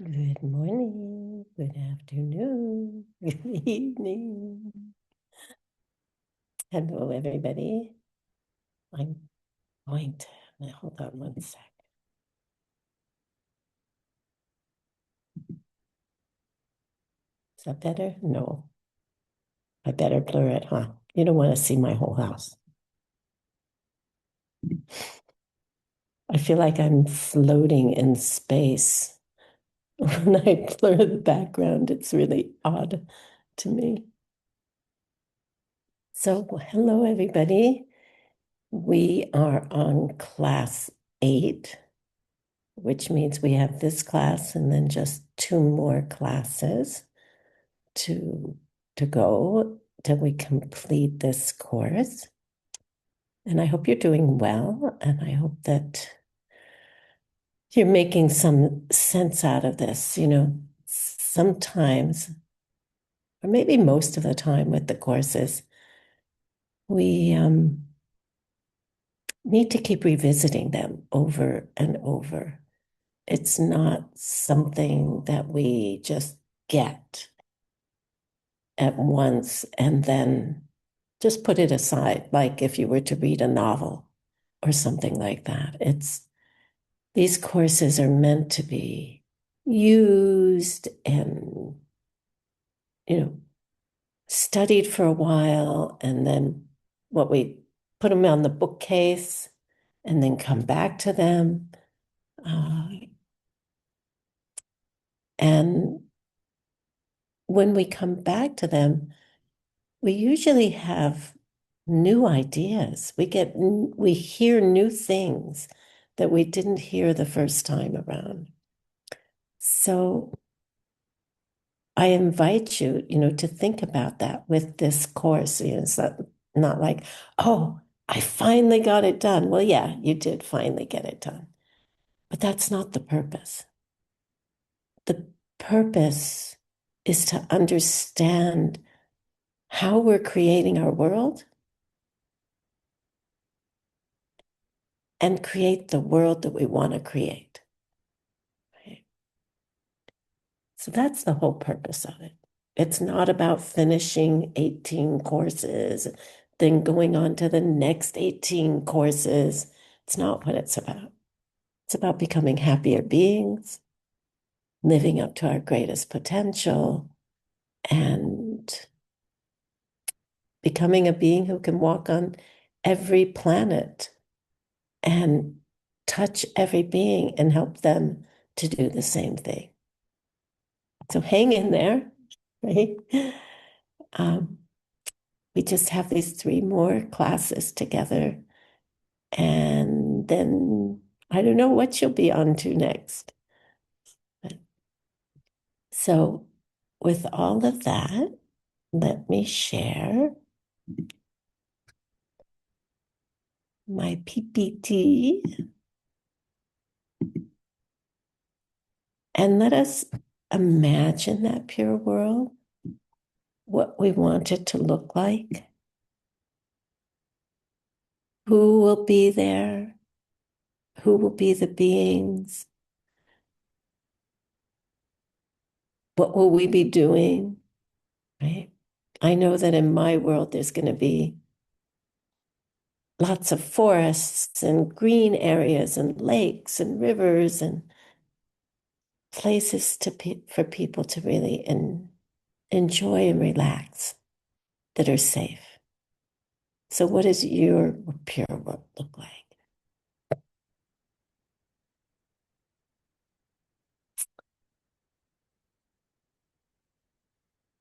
Good morning, good afternoon, good evening. Hello, everybody. I'm going to, now hold on one sec. Is that better? No. I better blur it, huh? You don't want to see my whole house. I feel like I'm floating in space. When I blur the background, it's really odd to me. So, hello, everybody. We are on class 8, which means we have this class and then just 2 more classes to go till we complete this course. And I hope you're doing well, and I hope that you're making some sense out of this. Sometimes, or maybe most of the time with the courses, we need to keep revisiting them over and over. It's not something that we just get at once and then just put it aside, like if you were to read a novel or something like that. These courses are meant to be used and, studied for a while, and then we put them on the bookcase and then come back to them. And when we come back to them, we usually have new ideas. We hear new things that we didn't hear the first time around. So I invite you, to think about that with this course. It's not like, oh, I finally got it done. Well, yeah, you did finally get it done. But that's not the purpose. The purpose is to understand how we're creating our world and create the world that we want to create. Right? So that's the whole purpose of it. It's not about finishing 18 courses, then going on to the next 18 courses. It's not what it's about. It's about becoming happier beings, living up to our greatest potential, and becoming a being who can walk on every planet and touch every being and help them to do the same thing. So hang in there, right? We just have these 3 more classes together, and then I don't know what you'll be on to next. So with all of that, let me share my PPT, and let us imagine that pure world, what we want it to look like, who will be there, who will be the beings, what will we be doing, right? I know that in my world, there's going to be lots of forests and green areas and lakes and rivers and places for people to really enjoy and relax that are safe. So what does your pure world look like?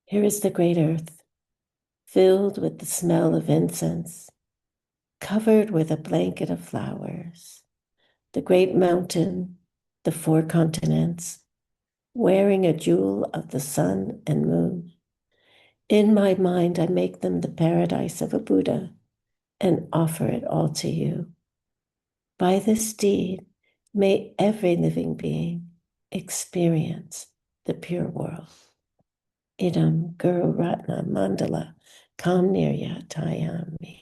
Here is the great earth, filled with the smell of incense, covered with a blanket of flowers. The great mountain, the 4 continents, wearing a jewel of the sun and moon. In my mind, I make them the paradise of a Buddha and offer it all to you. By this deed, may every living being experience the pure world. Idam Guru Ratna Mandala Kam Niryatayami.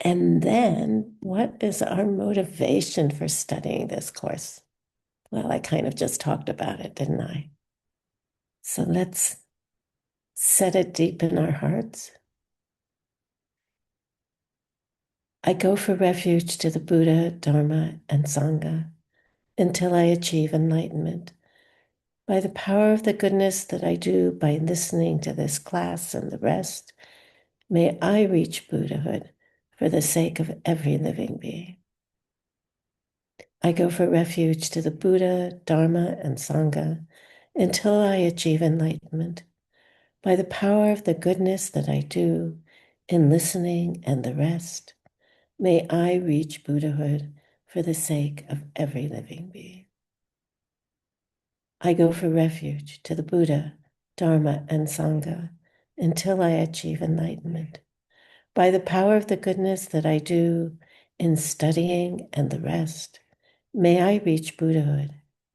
And then, what is our motivation for studying this course? Well, I kind of just talked about it, didn't I? So let's set it deep in our hearts. I go for refuge to the Buddha, Dharma, and Sangha until I achieve enlightenment. By the power of the goodness that I do by listening to this class and the rest, may I reach Buddhahood for the sake of every living being. I go for refuge to the Buddha, Dharma, and Sangha until I achieve enlightenment. By the power of the goodness that I do in listening and the rest, may I reach Buddhahood for the sake of every living being. I go for refuge to the Buddha, Dharma, and Sangha until I achieve enlightenment. By the power of the goodness that I do in studying and the rest, may I reach Buddhahood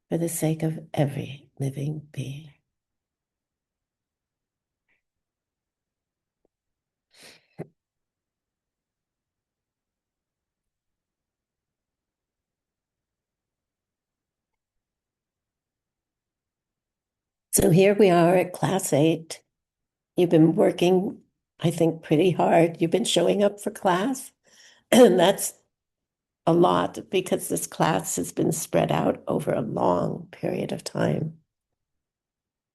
for the sake of every living being. So here we are at class 8. You've been working, I think, pretty hard. You've been showing up for class, and that's a lot because this class has been spread out over a long period of time.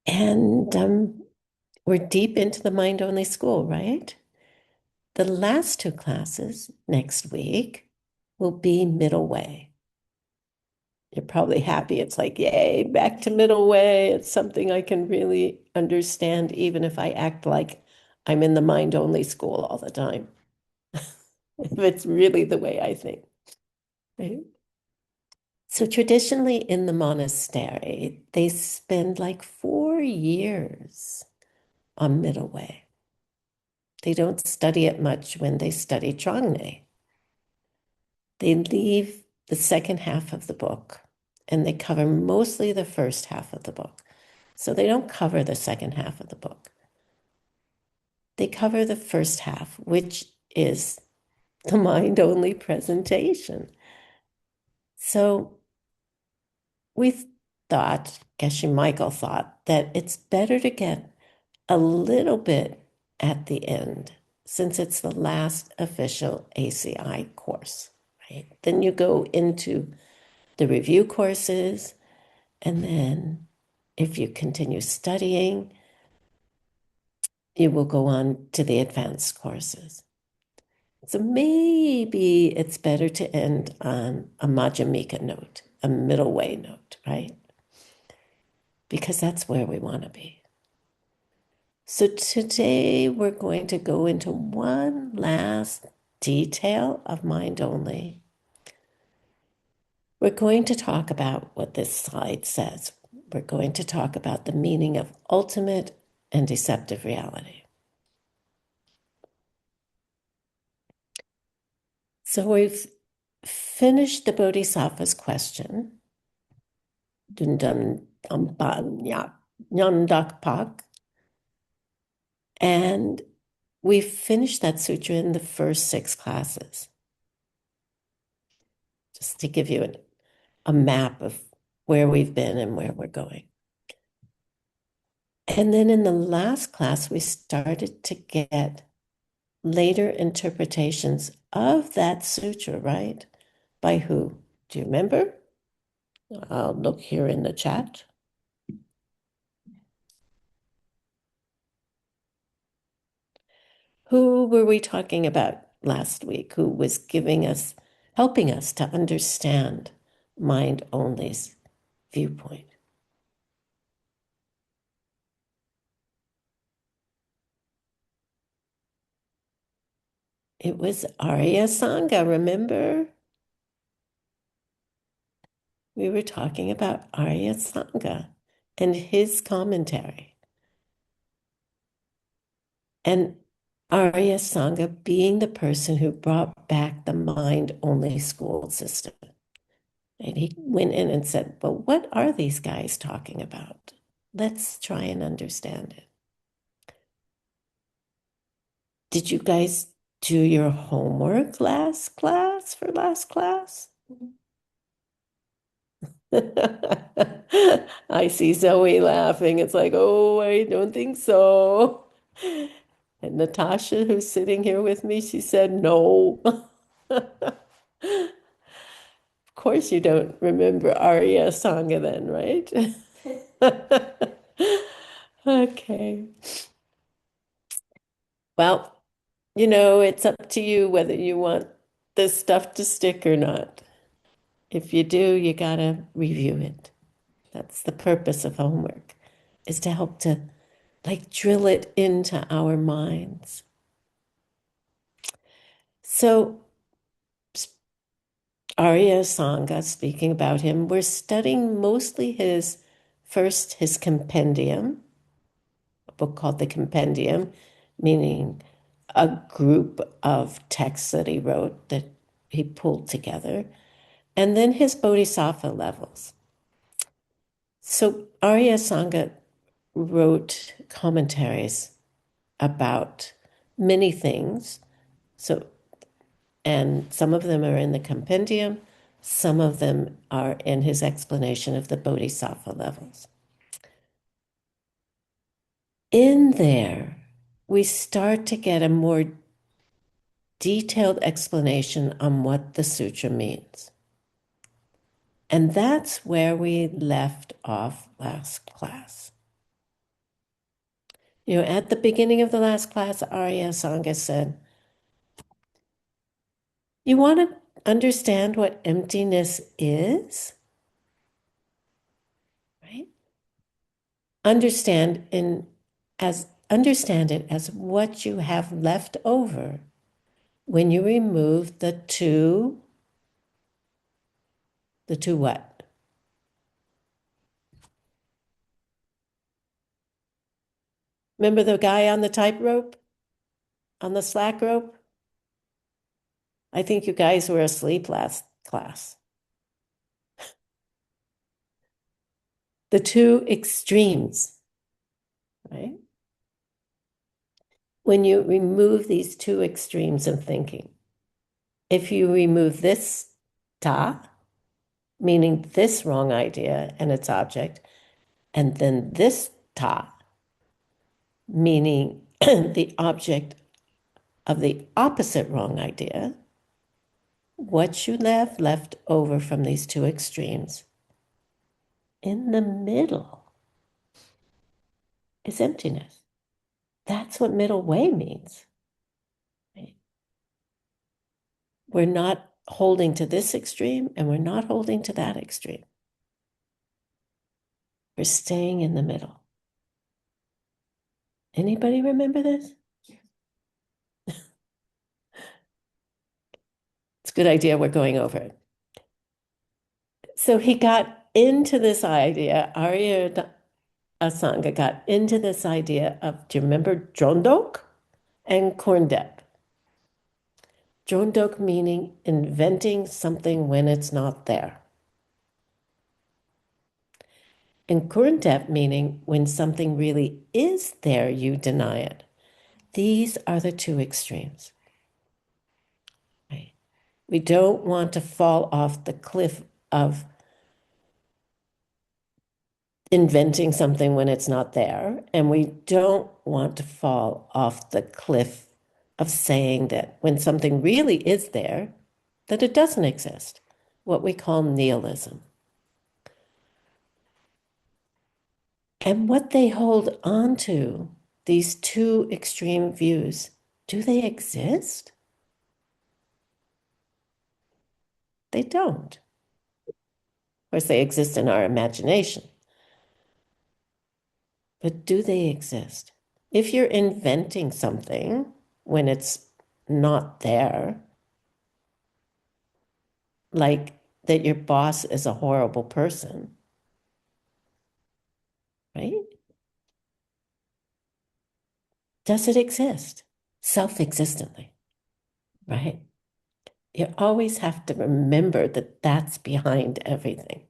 And we're deep into the mind-only school, right? The last 2 classes next week will be middle way. You're probably happy. It's like, yay, back to middle way. It's something I can really understand, even if I act like I'm in the mind-only school all the time. If it's really the way I think. Right? So traditionally in the monastery, they spend like 4 years on middle way. They don't study it much when they study Changne. They leave the second half of the book and they cover mostly the first half of the book. So they don't cover the second half of the book. They cover the first half, which is the mind-only presentation. So we thought, Geshe Michael thought, that it's better to get a little bit at the end, since it's the last official ACI course, right? Then you go into the review courses, and then if you continue studying, you will go on to the advanced courses. So maybe it's better to end on a Madhyamika note, a middle way note, right? Because that's where we want to be. So today we're going to go into one last detail of mind only. We're going to talk about what this slide says. We're going to talk about the meaning of ultimate and deceptive reality. So we've finished the Bodhisattva's question. Dundam Nyandakpak. And we finished that sutra in the first 6 classes. Just to give you a map of where we've been and where we're going. And then in the last class, we started to get later interpretations of that sutra, right? By who? Do you remember? I'll look here in the chat. Who were we talking about last week? Who was helping us to understand mind only's viewpoint? It was Arya Sangha, remember? We were talking about Arya Sangha and his commentary. And Arya Sangha being the person who brought back the mind-only school system. And he went in and said, well, what are these guys talking about? Let's try and understand it. Did you guys do your homework last class for last class? I see Zoe laughing. It's like, oh, I don't think so. And Natasha, who's sitting here with me, she said no. Of course, you don't remember Arya Sangha then, right? Okay. Well, it's up to you whether you want this stuff to stick or not. If you do, you gotta review it. That's the purpose of homework, is to help to like drill it into our minds. So Arya Sangha, speaking about him, we're studying mostly his compendium, a book called the Compendium, meaning a group of texts that he wrote that he pulled together, and then his Bodhisattva levels. So Arya Sangha wrote commentaries about many things. So, and some of them are in the compendium, some of them are in his explanation of the Bodhisattva levels. In there, we start to get a more detailed explanation on what the sutra means. And that's where we left off last class. At the beginning of the last class, Arya Sangha said, you want to understand what emptiness is? Right? Understand it as what you have left over when you remove the two what? Remember the guy on the tightrope? On the slack rope? I think you guys were asleep last class. The two extremes, right? When you remove these two extremes of thinking, if you remove this ta, meaning this wrong idea and its object, and then this ta, meaning the object of the opposite wrong idea, what you left over from these two extremes in the middle is emptiness. That's what middle way means. Right? We're not holding to this extreme and we're not holding to that extreme. We're staying in the middle. Anybody remember this? It's a good idea. We're going over it. So he got into this idea, Arya Asanga got into this idea of, do you remember Jondok and Korndep? Jondok meaning inventing something when it's not there. And Korndep meaning when something really is there, you deny it. These are the two extremes. Right? We don't want to fall off the cliff of inventing something when it's not there. And we don't want to fall off the cliff of saying that when something really is there, that it doesn't exist, what we call nihilism. And what they hold on to, these two extreme views, do they exist? They don't. Of course, they exist in our imagination. But do they exist? If you're inventing something when it's not there, like that your boss is a horrible person, right? Does it exist self-existently, right? You always have to remember that that's behind everything,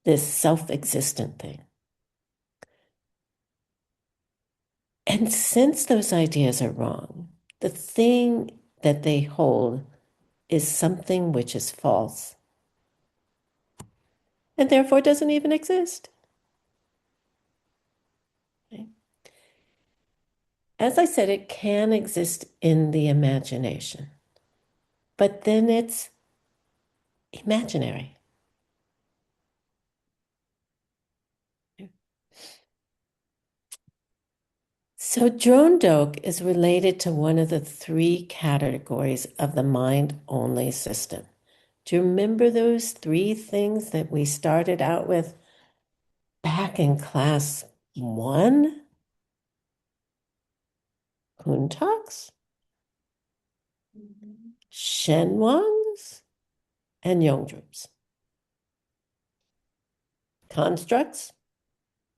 this self-existent thing. And since those ideas are wrong, the thing that they hold is something which is false and therefore doesn't even exist. Okay? As I said, it can exist in the imagination, but then it's imaginary. So drone doke is related to one of the three categories of the mind-only system. Do you remember those three things that we started out with back in class 1? Kuntaks, Shenwangs, and Yongdrups. Constructs,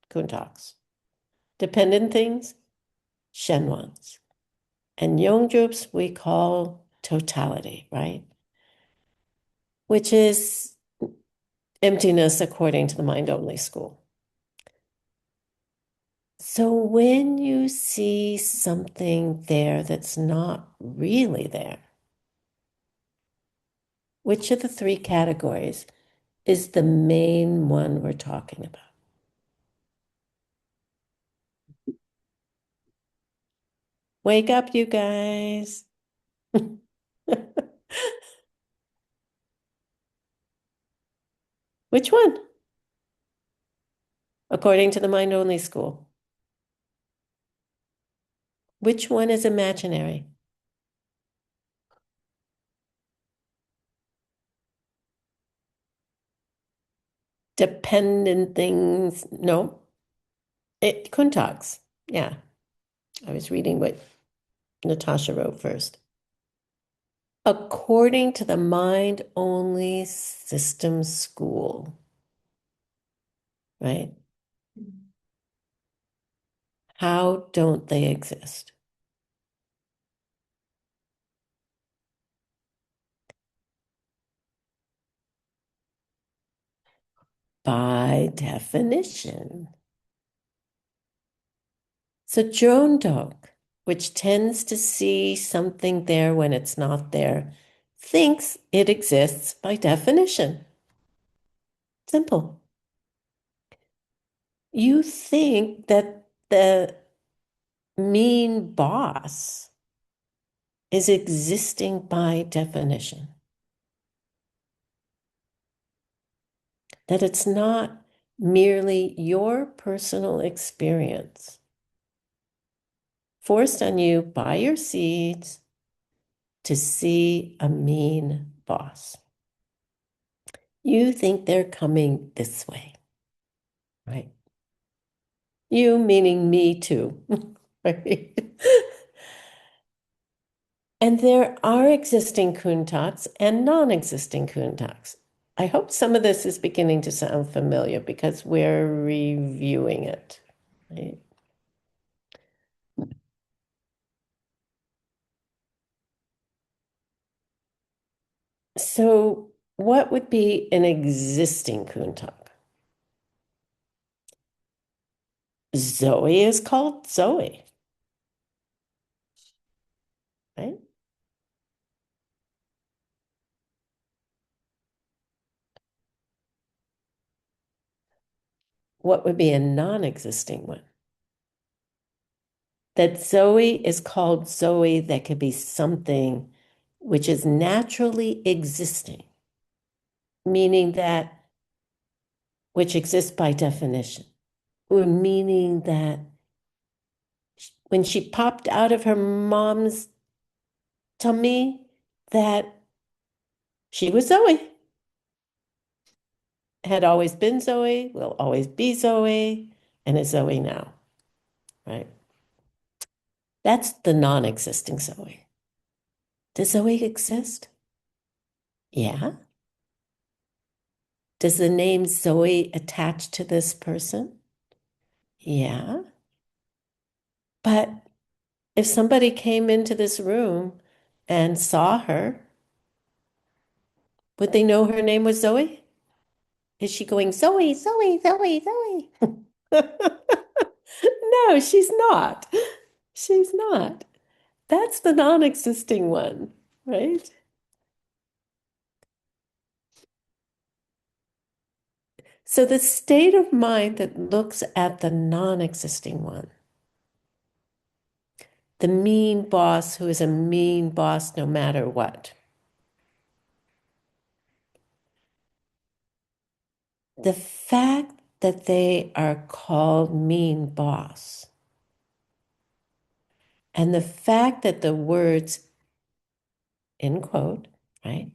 Kuntaks. Dependent things, Shenwangs. And Yongdrups we call totality, right? Which is emptiness according to the mind-only school. So when you see something there that's not really there, which of the three categories is the main one we're talking about? Wake up, you guys. Which one? According to the mind-only school. Which one is imaginary? Dependent things. No. Kuntaks. Yeah. I was reading what Natasha wrote first. According to the mind-only system school, right? How don't they exist? By definition. So Joan Doe, which tends to see something there when it's not there, thinks it exists by definition. Simple. You think that the mean boss is existing by definition, that it's not merely your personal experience forced on you by your seeds to see a mean boss. You think they're coming this way, right? You meaning me too, right? And there are existing kuntaks and non-existing kuntaks. I hope some of this is beginning to sound familiar because we're reviewing it, right? So what would be an existing kuntak? Zoe is called Zoe, right? What would be a non-existing one? That Zoe is called Zoe that could be something which is naturally existing, meaning that which exists by definition, or meaning that when she popped out of her mom's tummy, that she was Zoe, had always been Zoe, will always be Zoe, and is Zoe now, right? That's the non-existing Zoe. Does Zoe exist? Yeah. Does the name Zoe attach to this person? Yeah. But if somebody came into this room and saw her, would they know her name was Zoe? Is she going, Zoe, Zoe, Zoe, Zoe? No, she's not. She's not. That's the non-existing one, right? So the state of mind that looks at the non-existing one, the mean boss who is a mean boss no matter what. The fact that they are called mean boss and the fact that the words, in quote, right,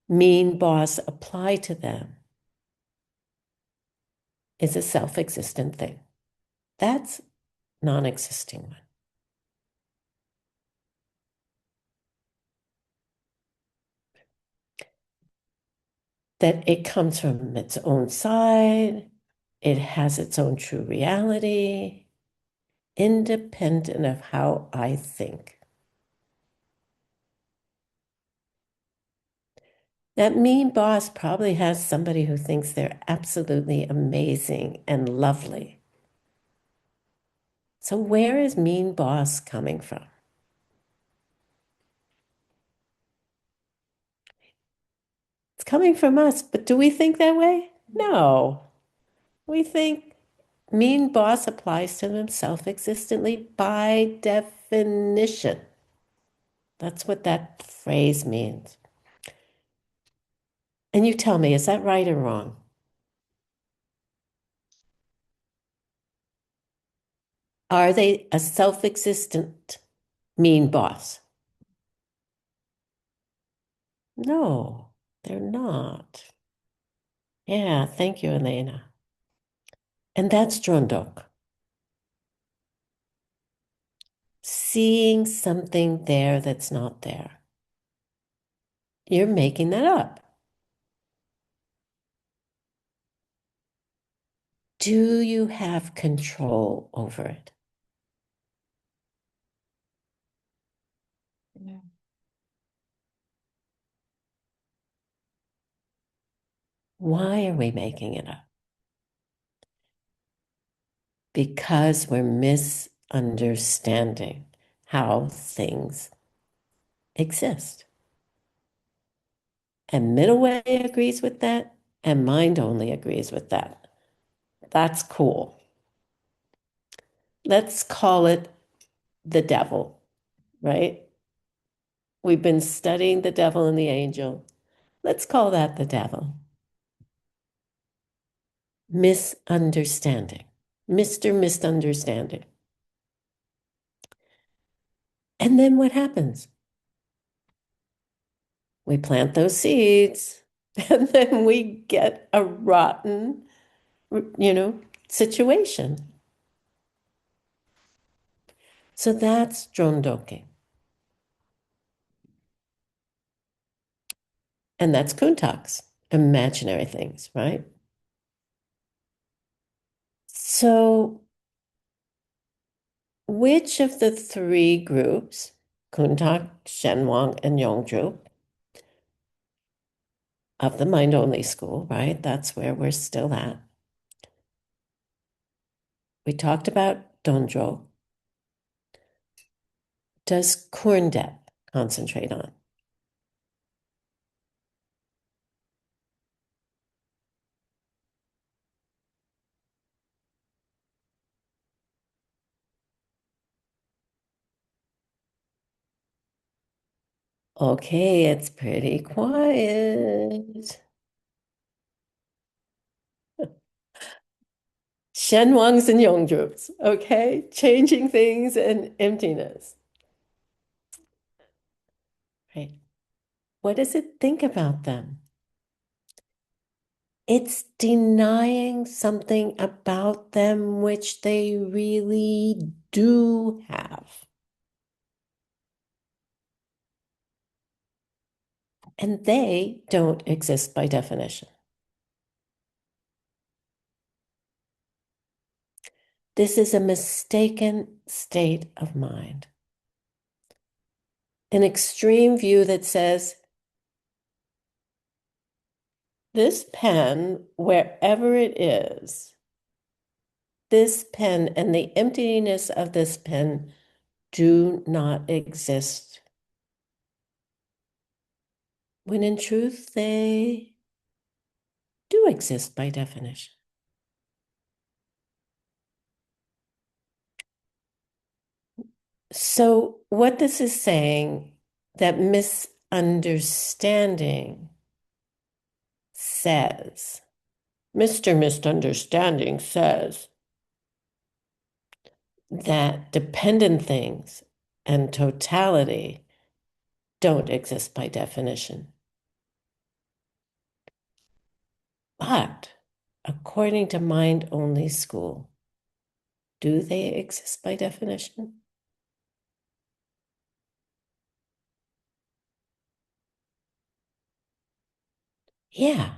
mean boss apply to them is a self-existent thing. That's non-existing one. That it comes from its own side, it has its own true reality, independent of how I think. That mean boss probably has somebody who thinks they're absolutely amazing and lovely. So where is mean boss coming from? It's coming from us, but do we think that way? No. We think mean boss applies to them self-existently by definition. That's what that phrase means. And you tell me, is that right or wrong? Are they a self-existent mean boss? No, they're not. Yeah, thank you, Elena. And that's Jondok. Seeing something there that's not there. You're making that up. Do you have control over it? Yeah. Why are we making it up? Because we're misunderstanding how things exist. And middle way agrees with that, and mind only agrees with that. That's cool. Let's call it the devil, right? We've been studying the devil and the angel. Let's call that the devil. Misunderstanding, Mr. Misunderstanding. And then what happens? We plant those seeds, and then we get a rotten, situation. So that's Jondoking. And that's Kuntak's, imaginary things, right? So which of the three groups, Kuntak, Shenwang, and Yongzhu, of the mind-only school, right? That's where we're still at. We talked about Donjo. Does Kurndep concentrate on? Okay, it's pretty quiet. Shenwangs and Yongdrups, okay? Changing things and emptiness. Right. What does it think about them? It's denying something about them which they really do have. And they don't exist by definition. This is a mistaken state of mind. An extreme view that says, this pen, wherever it is, this pen and the emptiness of this pen do not exist, when in truth they do exist by definition. So, what this is saying, that misunderstanding says, Mr. Misunderstanding says that dependent things and totality don't exist by definition. But according to mind only school, do they exist by definition? Yeah,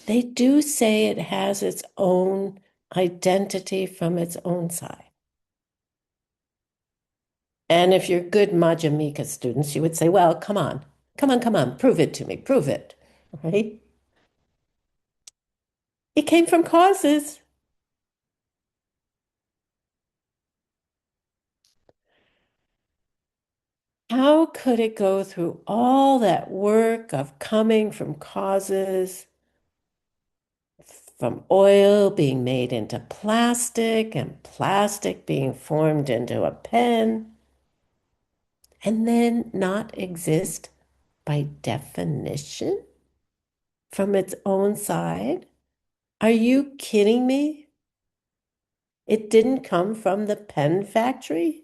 they do say it has its own identity from its own side. And if you're good Madhyamika students, you would say, well, come on, come on, come on, prove it to me, prove it, right? It came from causes. How could it go through all that work of coming from causes, from oil being made into plastic and plastic being formed into a pen, and then not exist by definition from its own side? Are you kidding me? It didn't come from the pen factory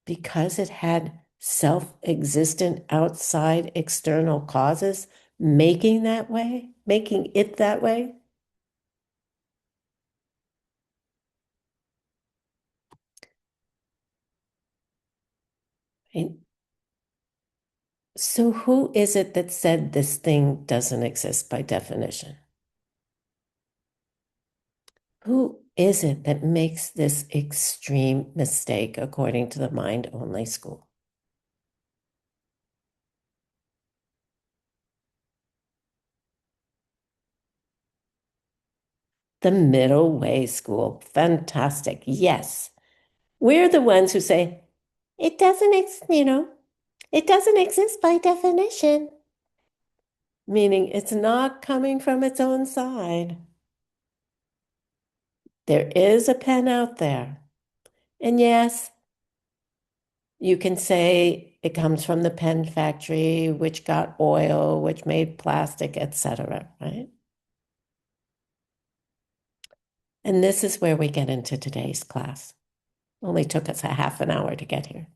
because it had self-existent outside external causes making it that way. And so who is it that said this thing doesn't exist by definition? Who is it that makes this extreme mistake according to the mind only school? The middle way school. Fantastic. Yes. We're the ones who say, it doesn't, it doesn't exist by definition, meaning it's not coming from its own side. There is a pen out there. And yes, you can say it comes from the pen factory, which got oil, which made plastic, etc., right? And this is where we get into today's class. Only took us a half an hour to get here.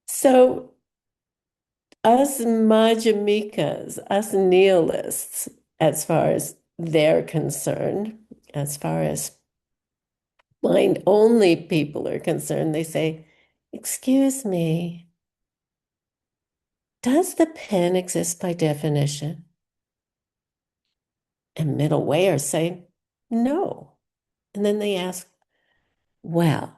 So us Madhyamikas, us nihilists, as far as they're concerned, as far as mind only people are concerned, they say, excuse me, does the pen exist by definition? And middle wayers say, no. And then they ask, well,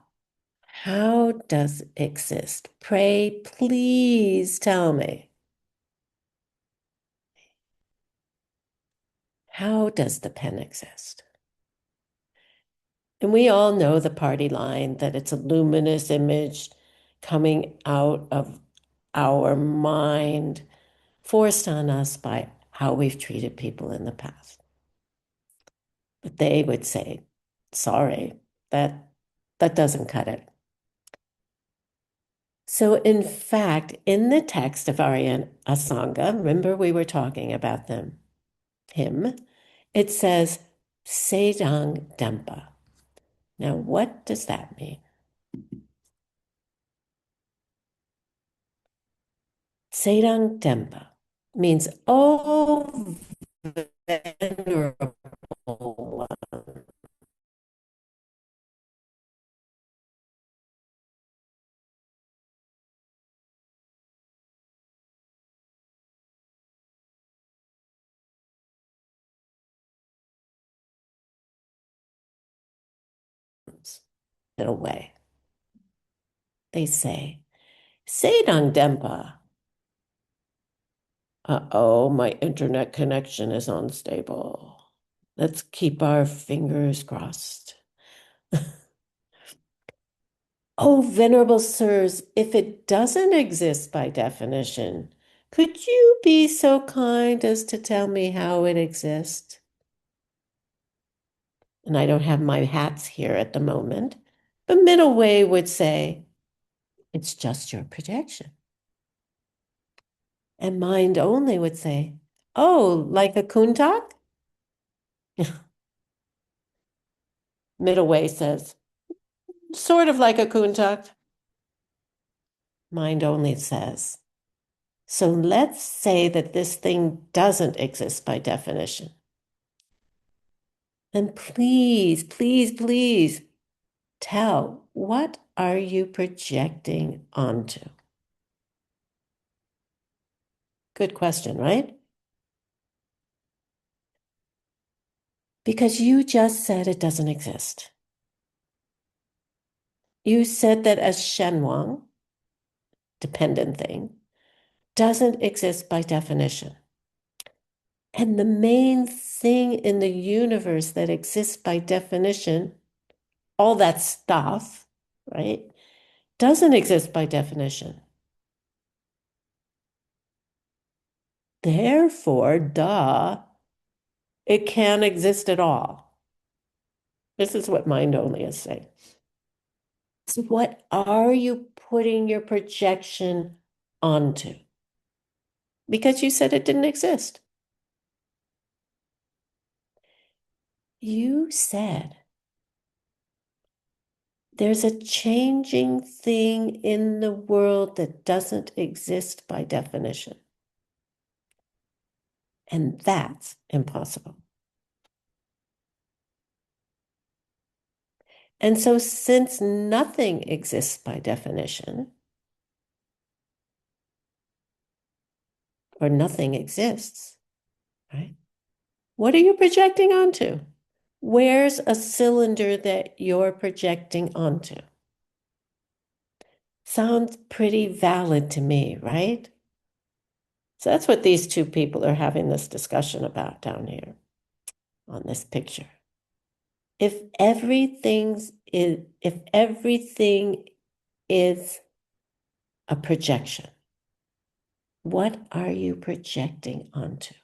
how does it exist? Pray, please tell me. How does the pen exist? And we all know the party line that it's a luminous image coming out of our mind, forced on us by how we've treated people in the past. But they would say, sorry, that doesn't cut it. So in fact, in the text of Aryan Asanga, remember we were talking about him, it says Sedang Dempa. Now, what does that mean? Sedang Dempa means, oh, venerable one. In a way, they say, Sedang Dempa, Uh-oh, my internet connection is unstable. Let's keep our fingers crossed. Oh, Venerable Sirs, if it doesn't exist by definition, could you be so kind as to tell me how it exists? And I don't have my hats here at the moment, but middle way would say, it's just your projection. And mind only would say, oh, like a kuntak? Middle way says, sort of like a kuntak. Mind only says, so let's say that this thing doesn't exist by definition. Then please, please, please tell, what are you projecting onto? Good question, right? Because you just said it doesn't exist. You said that a shenwang, dependent thing, doesn't exist by definition. And the main thing in the universe that exists by definition, all that stuff, right, doesn't exist by definition. Therefore, duh, it can't exist at all. This is what mind only is saying. So what are you putting your projection onto? Because you said it didn't exist. You said there's a changing thing in the world that doesn't exist by definition. And that's impossible. And so since nothing exists by definition, or nothing exists, right? What are you projecting onto? Where's a cylinder that you're projecting onto? Sounds pretty valid to me, right? So that's what these two people are having this discussion about down here on this picture. If everything is a projection, what are you projecting onto?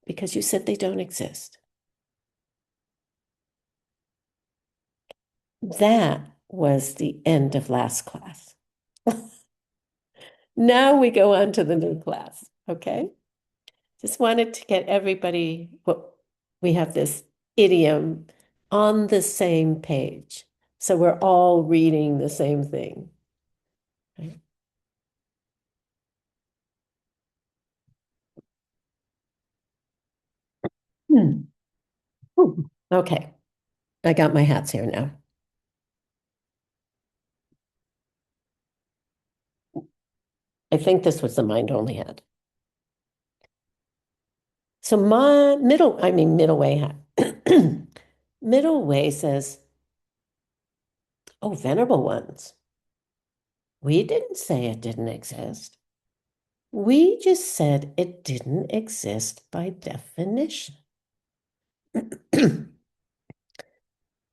Because you said they don't exist. That was the end of last class. Now we go on to the new class, okay? Just wanted to get everybody, well, we have this idiom on the same page. So we're all reading the same thing. Right? Hmm. Okay, I got my hats here now. I think this was the mind only hat. So my middle way hat. Middle way says, oh, venerable ones. We didn't say it didn't exist. We just said it didn't exist by definition.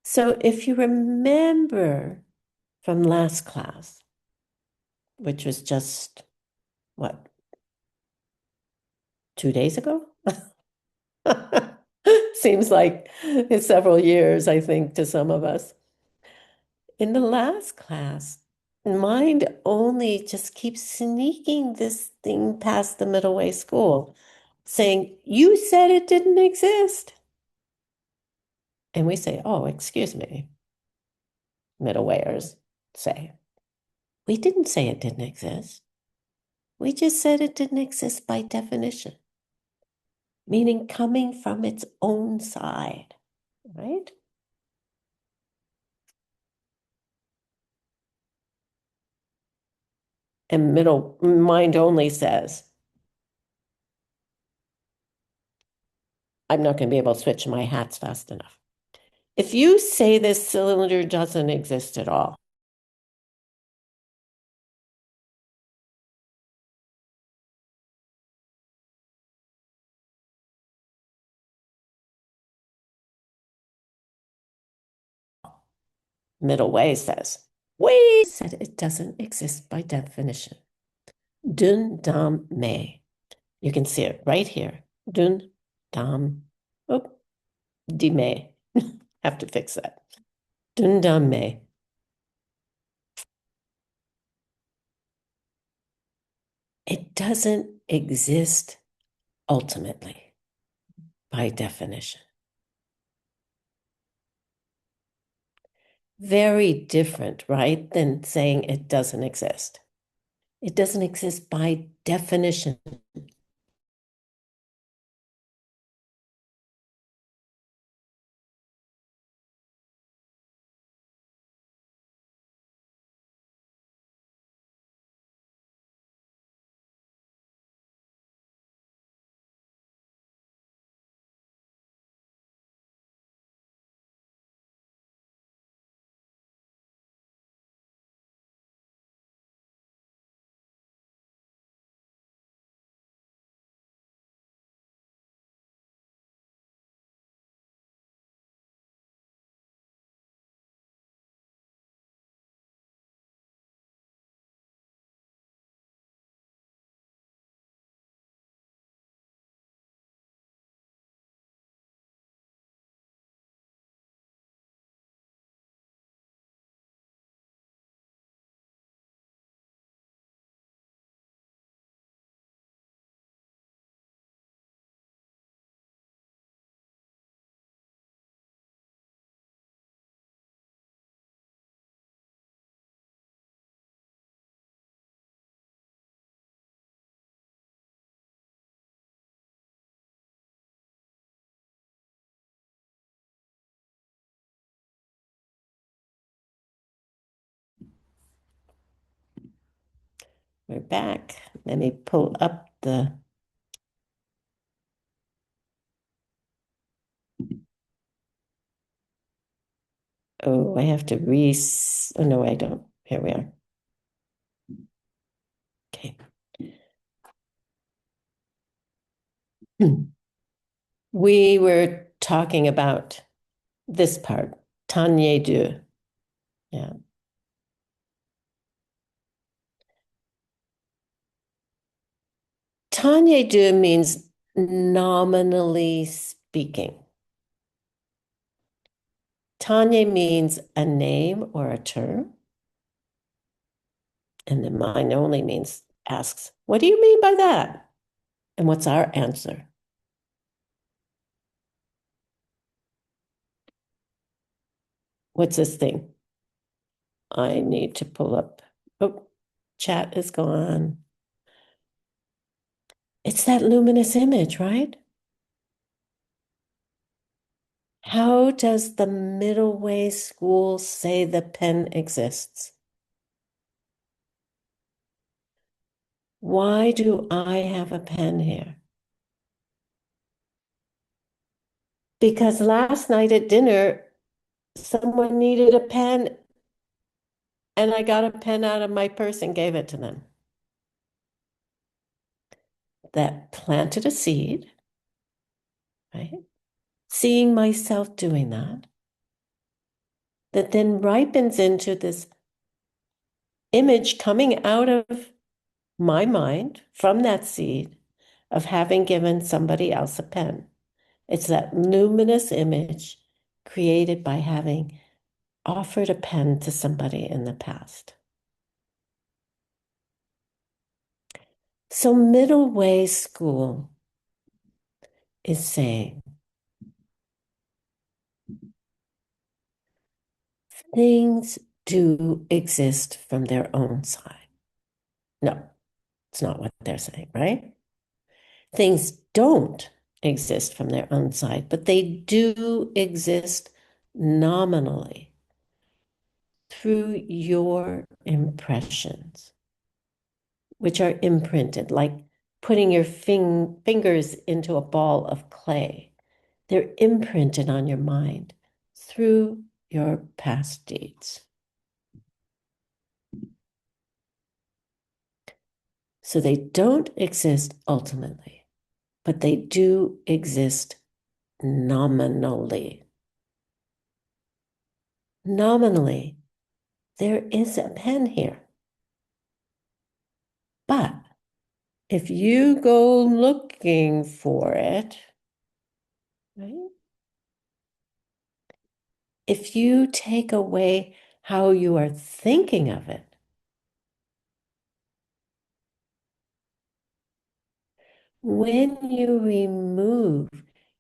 So if you remember from last class, which was just, what, 2 days ago? Seems like it's several years, I think, to some of us. In the last class, mind only just keeps sneaking this thing past the middle way school, saying, you said it didn't exist. And we say, oh, excuse me, middle wayers say, we didn't say it didn't exist. We just said it didn't exist by definition, meaning coming from its own side, right? And middle mind only says, I'm not going to be able to switch my hats fast enough. If you say this cylinder doesn't exist at all, Middle way says, we said it doesn't exist by definition. Dun dam me. You can see it right here. Dun dam. Oh, di me. Have to fix that. Dun dam me. It doesn't exist ultimately by definition. Very different, right, than saying it doesn't exist. It doesn't exist by definition. We're back. Let me pull up the. Oh, I have to oh, no, I don't. Here we are. Okay. We were talking about this part, Tanye Du. Yeah. Tanye Du means nominally speaking. Tanye means a name or a term. And then mine only means asks, what do you mean by that? And what's our answer? What's this thing? I need to pull up. Oh, chat is gone. It's that luminous image, right? How does the middle way school say the pen exists? Why do I have a pen here? Because last night at dinner, someone needed a pen and I got a pen out of my purse and gave it to them. That planted a seed, right? Seeing myself doing that then ripens into this image coming out of my mind from that seed of having given somebody else a pen. It's that luminous image created by having offered a pen to somebody in the past. So middle way school is saying things do exist from their own side. No, it's not what they're saying, right? Things don't exist from their own side, but they do exist nominally through your impressions, which are imprinted, like putting your fingers into a ball of clay. They're imprinted on your mind through your past deeds. So they don't exist ultimately, but they do exist nominally. Nominally, there is a pen here. But if you go looking for it, right? If you take away how you are thinking of it, when you remove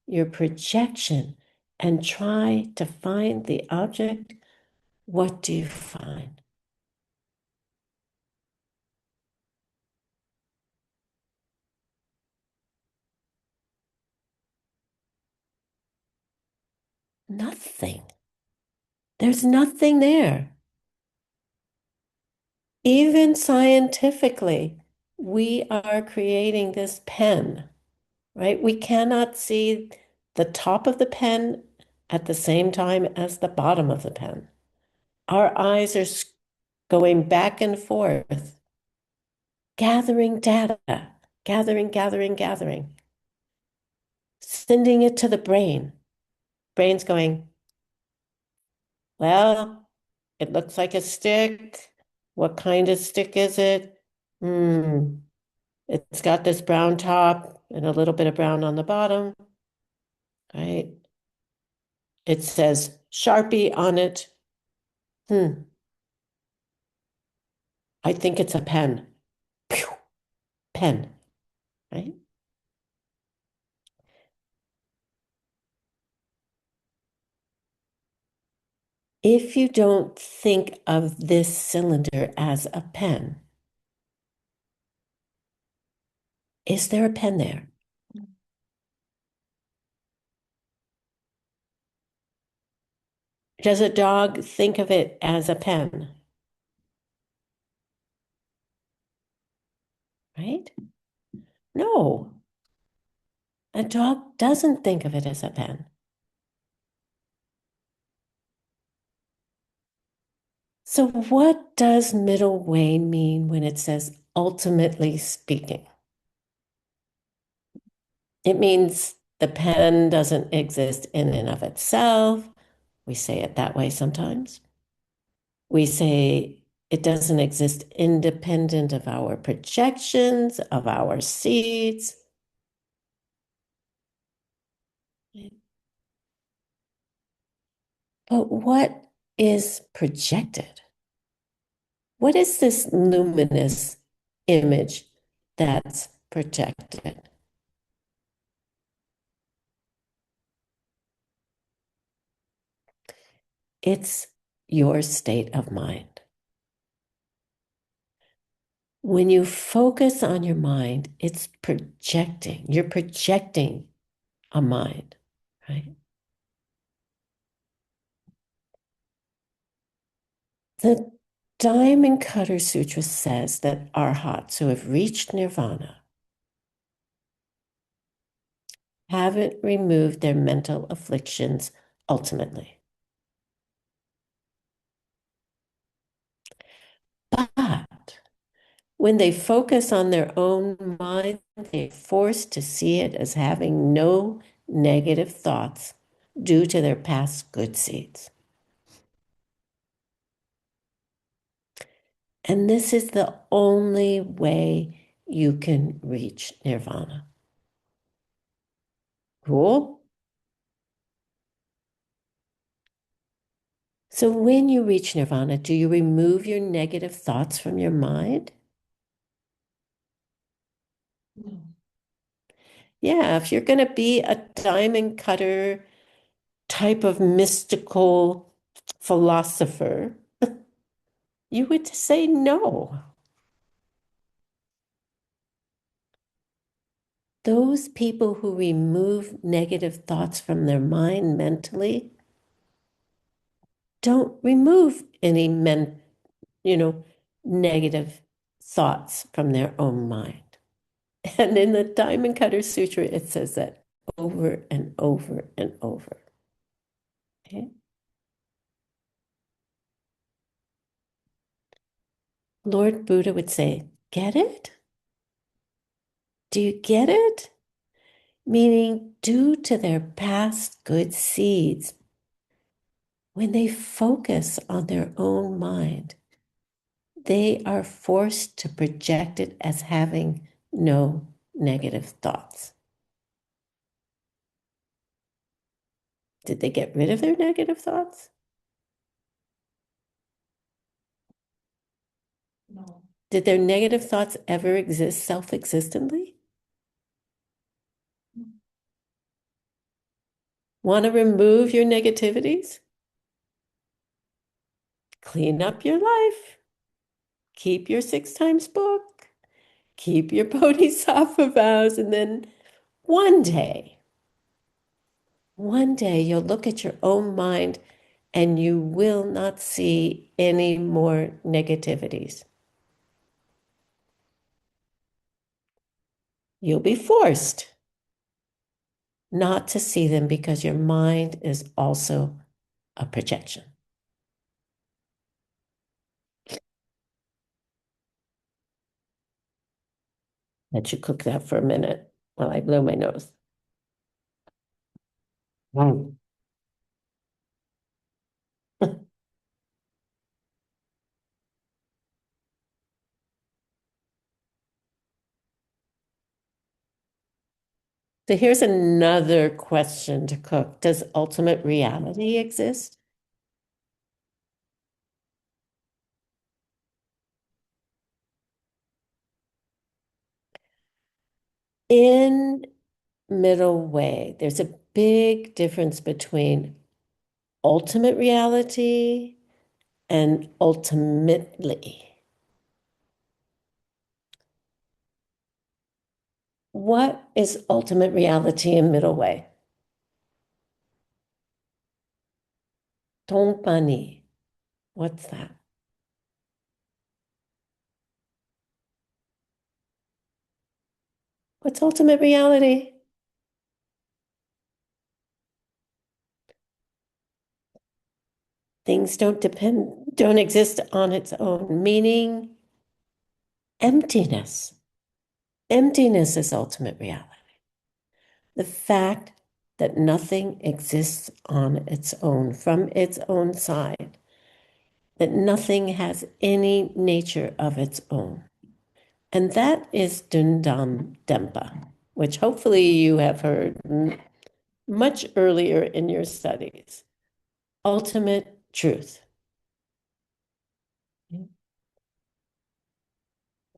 your projection and try to find the object, what do you find? Nothing. There's nothing there. Even scientifically, we are creating this pen, right? We cannot see the top of the pen at the same time as the bottom of the pen. Our eyes are going back and forth, gathering data, gathering, sending it to the brain. Brain's going, well, it looks like a stick. What kind of stick is it? Hmm. It's got this brown top and a little bit of brown on the bottom, right? It says Sharpie on it. I think it's a pen. Pew, pen, right? If you don't think of this cylinder as a pen, is there a pen there? Does a dog think of it as a pen? Right? No, a dog doesn't think of it as a pen. So, what does middle way mean when it says ultimately speaking? It means the pen doesn't exist in and of itself. We say it that way sometimes. We say it doesn't exist independent of our projections, of our seeds. But what is projected? What is this luminous image that's projected? It's your state of mind. When you focus on your mind, it's projecting. You're projecting a mind, right? The Diamond Cutter Sutra says that arhats who have reached nirvana haven't removed their mental afflictions ultimately. But when they focus on their own mind, they're forced to see it as having no negative thoughts due to their past good seeds. And this is the only way you can reach nirvana. Cool? So when you reach nirvana, do you remove your negative thoughts from your mind? No. Yeah, if you're going to be a diamond cutter type of mystical philosopher, you would say no. Those people who remove negative thoughts from their mind mentally don't remove any negative thoughts from their own mind. And in the Diamond Cutter Sutra, it says that over and over and over. Okay? Lord Buddha would say, get it? Do you get it? Meaning, due to their past good seeds, When they focus on their own mind, they are forced to project it as having no negative thoughts. Did they get rid of their negative thoughts? No. Did their negative thoughts ever exist self-existently? Want to remove your negativities? Clean up your life. Keep your 6 times book. Keep your bodhisattva vows. And then one day you'll look at your own mind and you will not see any more negativities. You'll be forced not to see them because your mind is also a projection. Let you cook that for a minute while I blow my nose. Mm. So here's another question to cook. Does ultimate reality exist? In middle way, there's a big difference between ultimate reality and ultimately. What is ultimate reality in middle way? Tongpani. What's that? What's ultimate reality? Things don't exist on its own, meaning emptiness. Emptiness is ultimate reality. The fact that nothing exists on its own, from its own side, that nothing has any nature of its own. And that is Dundam Dempa, which hopefully you have heard much earlier in your studies. Ultimate truth.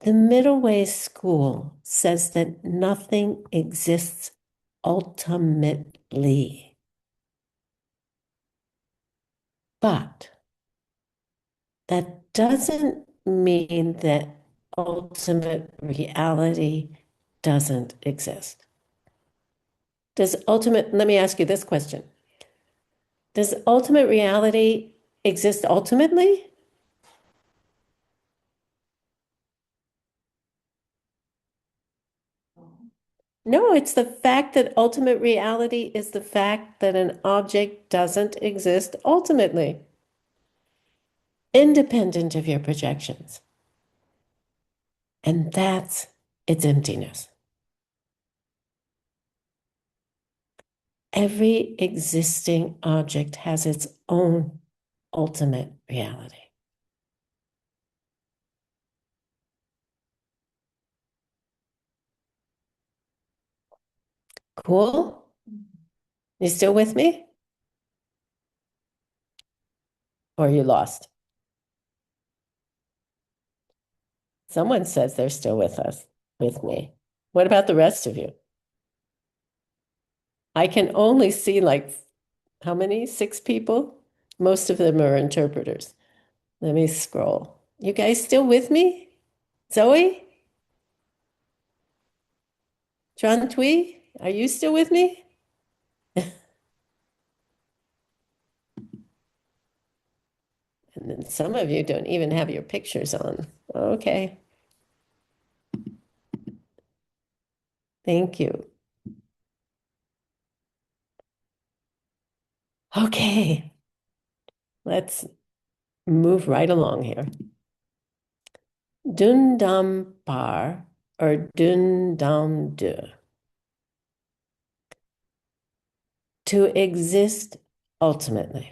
The Middle Way School says that nothing exists ultimately. But that doesn't mean that ultimate reality doesn't exist. Let me ask you this question. Does ultimate reality exist ultimately? No, it's the fact that ultimate reality is the fact that an object doesn't exist ultimately, independent of your projections. And that's its emptiness. Every existing object has its own ultimate reality. Cool? You still with me? Or are you lost? Someone says they're still with us, with me. What about the rest of you? I can only see like how many? 6 people? Most of them are interpreters. Let me scroll. You guys still with me? Zoe? John Twee? Are you still with me? And then some of you don't even have your pictures on. Okay. Thank you. Okay. Let's move right along here. Dundam par or dundam de. To exist ultimately.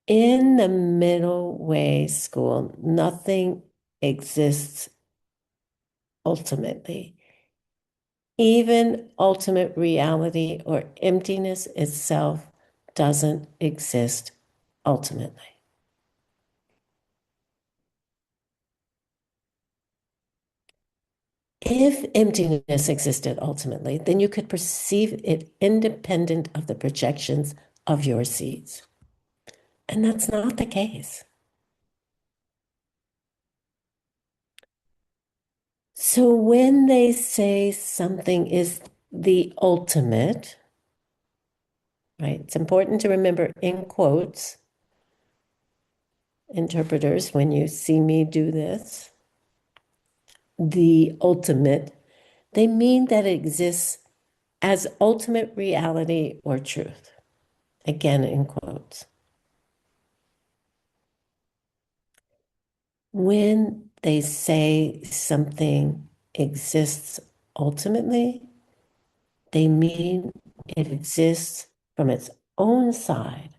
In the middle way school, nothing exists ultimately. Even ultimate reality or emptiness itself doesn't exist ultimately. If emptiness existed ultimately, then you could perceive it independent of the projections of your seeds. And that's not the case. So when they say something is the ultimate, right? It's important to remember in quotes, interpreters, when you see me do this, the ultimate, they mean that it exists as ultimate reality or truth. Again, in quotes. When they say something exists ultimately, they mean it exists from its own side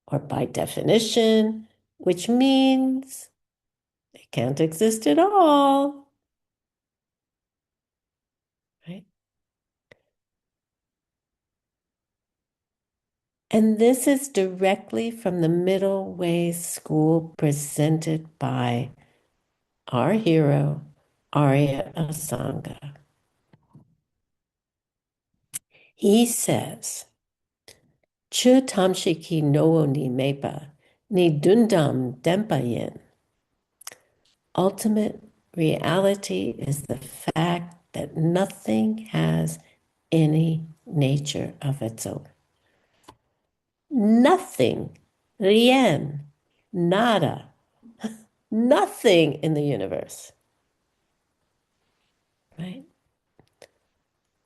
or by definition, which means it can't exist at all, right? And this is directly from the Middle Way School presented by our hero, Arya Asanga. He says, Chu tamshiki no ni mepa, ni dundam dempayin. Ultimate reality is the fact that nothing has any nature of its own. Nothing, rien, nada, nothing in the universe, right?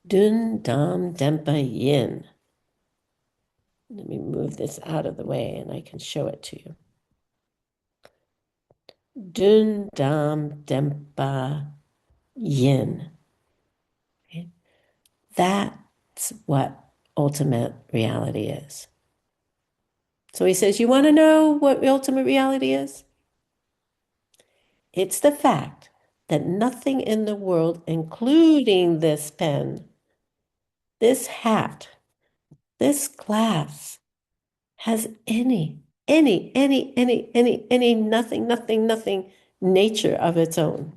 Dun dam dempa yin. Let me move this out of the way and I can show it to you. Dun dam dempa yin. Okay? That's what ultimate reality is. So he says, you want to know what ultimate reality is? It's the fact that nothing in the world, including this pen, this hat, this glass, has any, nothing nature of its own.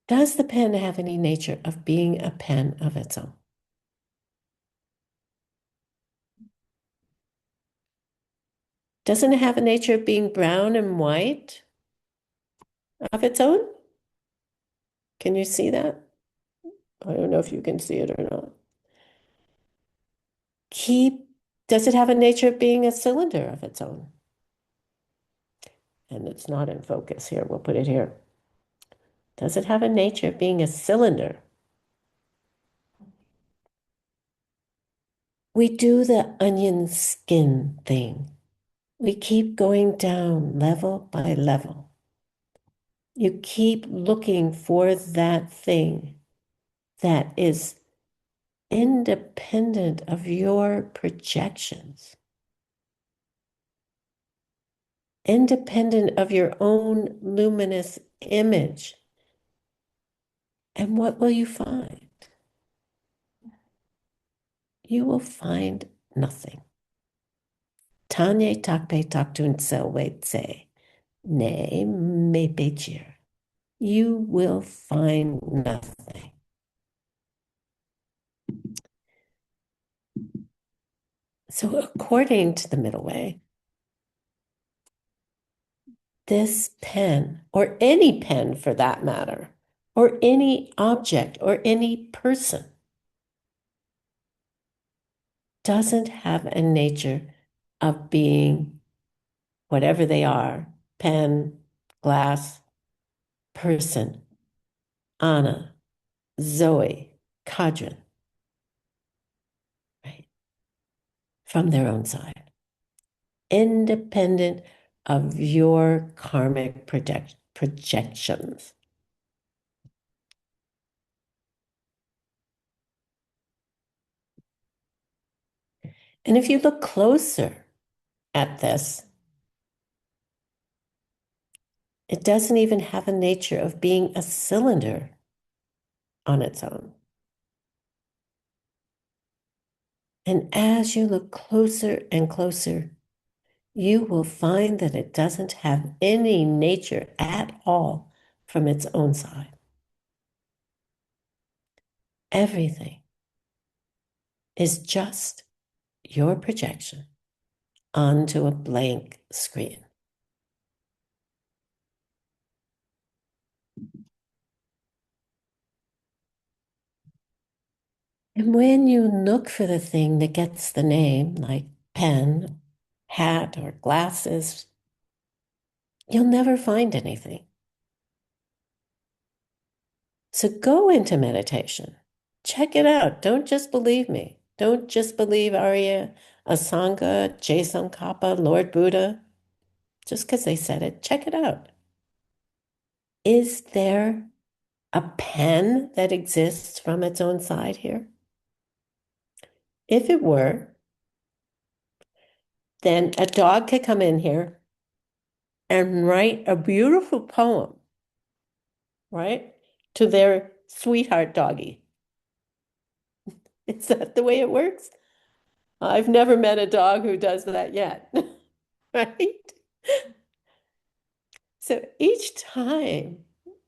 Does the pen have any nature of being a pen of its own? Doesn't it have a nature of being brown and white of its own? Can you see that? I don't know if you can see it or not. Does it have a nature of being a cylinder of its own? And it's not in focus here. We'll put it here. Does it have a nature of being a cylinder? We do the onion skin thing. We keep going down level by level. You keep looking for that thing that is independent of your projections, independent of your own luminous image. And what will you find? You will find nothing. Tanye takpe taktun selwe tse, ne me pechir. You will find nothing. So according to the middle way, this pen, or any pen for that matter, or any object, or any person, doesn't have a nature of being whatever they are, pen, glass, person, Anna, Zoe, Kadran, right? From their own side, independent of your karmic projections. And if you look closer at this, it doesn't even have a nature of being a cylinder on its own. And as you look closer and closer, you will find that it doesn't have any nature at all from its own side. Everything is just your projection onto a blank screen. And when you look for the thing that gets the name, like pen, hat, or glasses, you'll never find anything. So go into meditation. Check it out. Don't just believe me. Don't just believe Arya Asanga, Tsongkhapa, Lord Buddha, just because they said it. Check it out. Is there a pen that exists from its own side here? If it were, then a dog could come in here and write a beautiful poem, right, to their sweetheart doggy. Is that the way it works? I've never met a dog who does that yet, right? So each time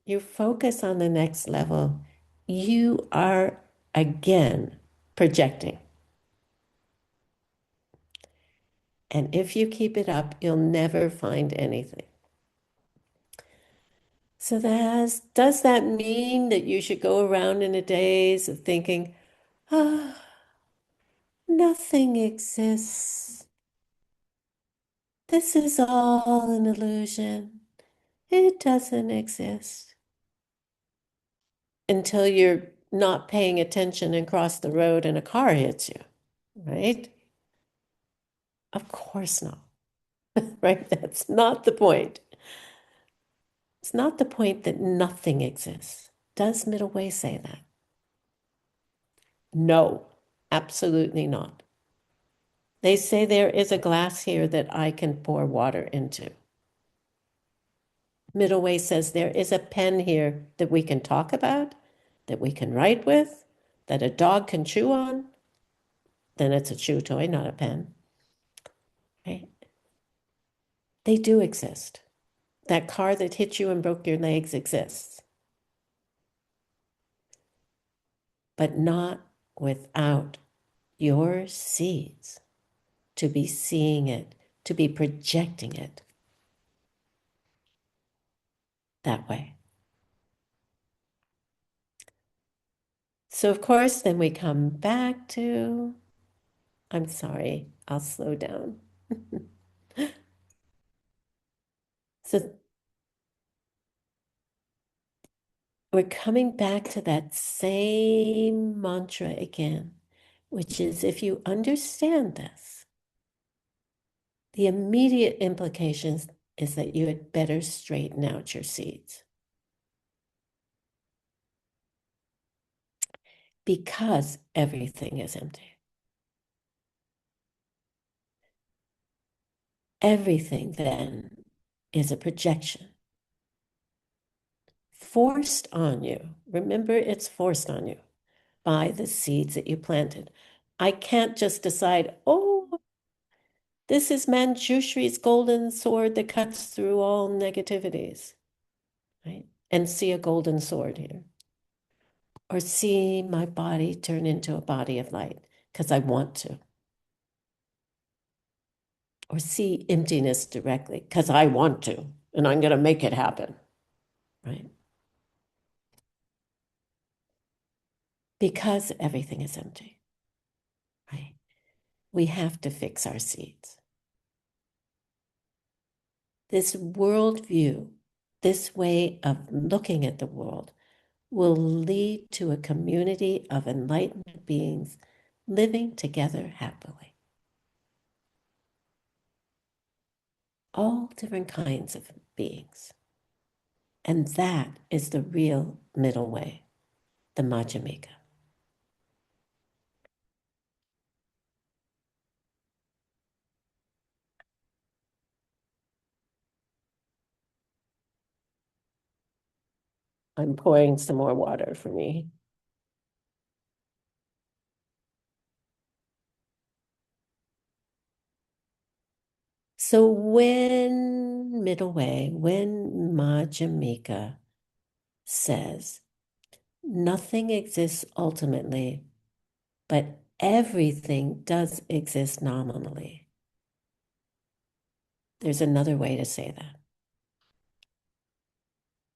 you focus on the next level, you are again projecting. And if you keep it up, you'll never find anything. So does that mean that you should go around in a daze of thinking, ah, nothing exists. This is all an illusion. It doesn't exist. Until you're not paying attention and cross the road and a car hits you, right? Of course not, right? That's not the point. It's not the point that nothing exists. Does Middle Way say that? No, absolutely not. They say there is a glass here that I can pour water into. Middle Way says there is a pen here that we can talk about, that we can write with, that a dog can chew on. Then it's a chew toy, not a pen. Right? They do exist. That car that hit you and broke your legs exists. But not without your seeds to be seeing it, to be projecting it that way. So, of course, then we come back to, I'm sorry, I'll slow down. So, we're coming back to that same mantra again, which is if you understand this, the immediate implications is that you had better straighten out your seeds. Because everything is empty. Everything then is a projection forced on you. Remember, it's forced on you by the seeds that you planted. I can't just decide, oh, this is Manjushri's golden sword that cuts through all negativities, right? And see a golden sword here. Or see my body turn into a body of light because I want to. Or see emptiness directly because I want to, and I'm going to make it happen, right? Because everything is empty, right? We have to fix our seeds. This worldview, this way of looking at the world, will lead to a community of enlightened beings living together happily. All different kinds of beings. And that is the real middle way, the Madhyamika. I'm pouring some more water for me. So when middle way, when Majjhimika says nothing exists ultimately, but everything does exist nominally, there's another way to say that.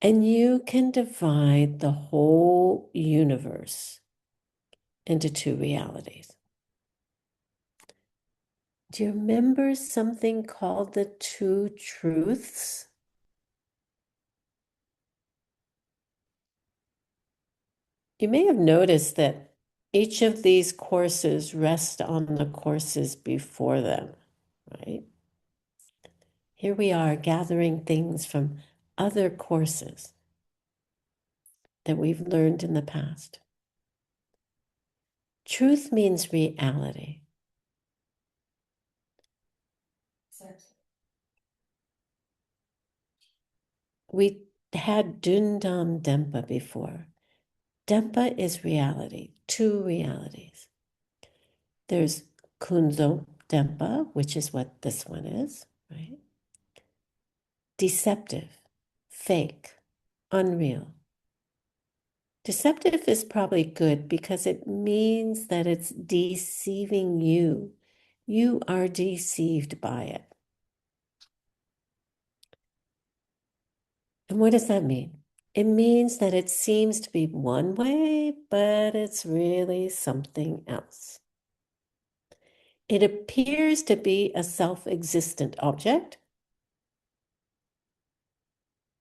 And you can divide the whole universe into two realities. Do you remember something called the two truths? You may have noticed that each of these courses rest on the courses before them, right? Here we are gathering things from other courses that we've learned in the past. Truth means reality. We had Dundam Dempa before. Dempa is reality, two realities. There's Kunzo Dempa, which is what this one is, right? Deceptive, fake, unreal. Deceptive is probably good because it means that it's deceiving you. You are deceived by it. And what does that mean? It means that it seems to be one way, but it's really something else. It appears to be a self-existent object,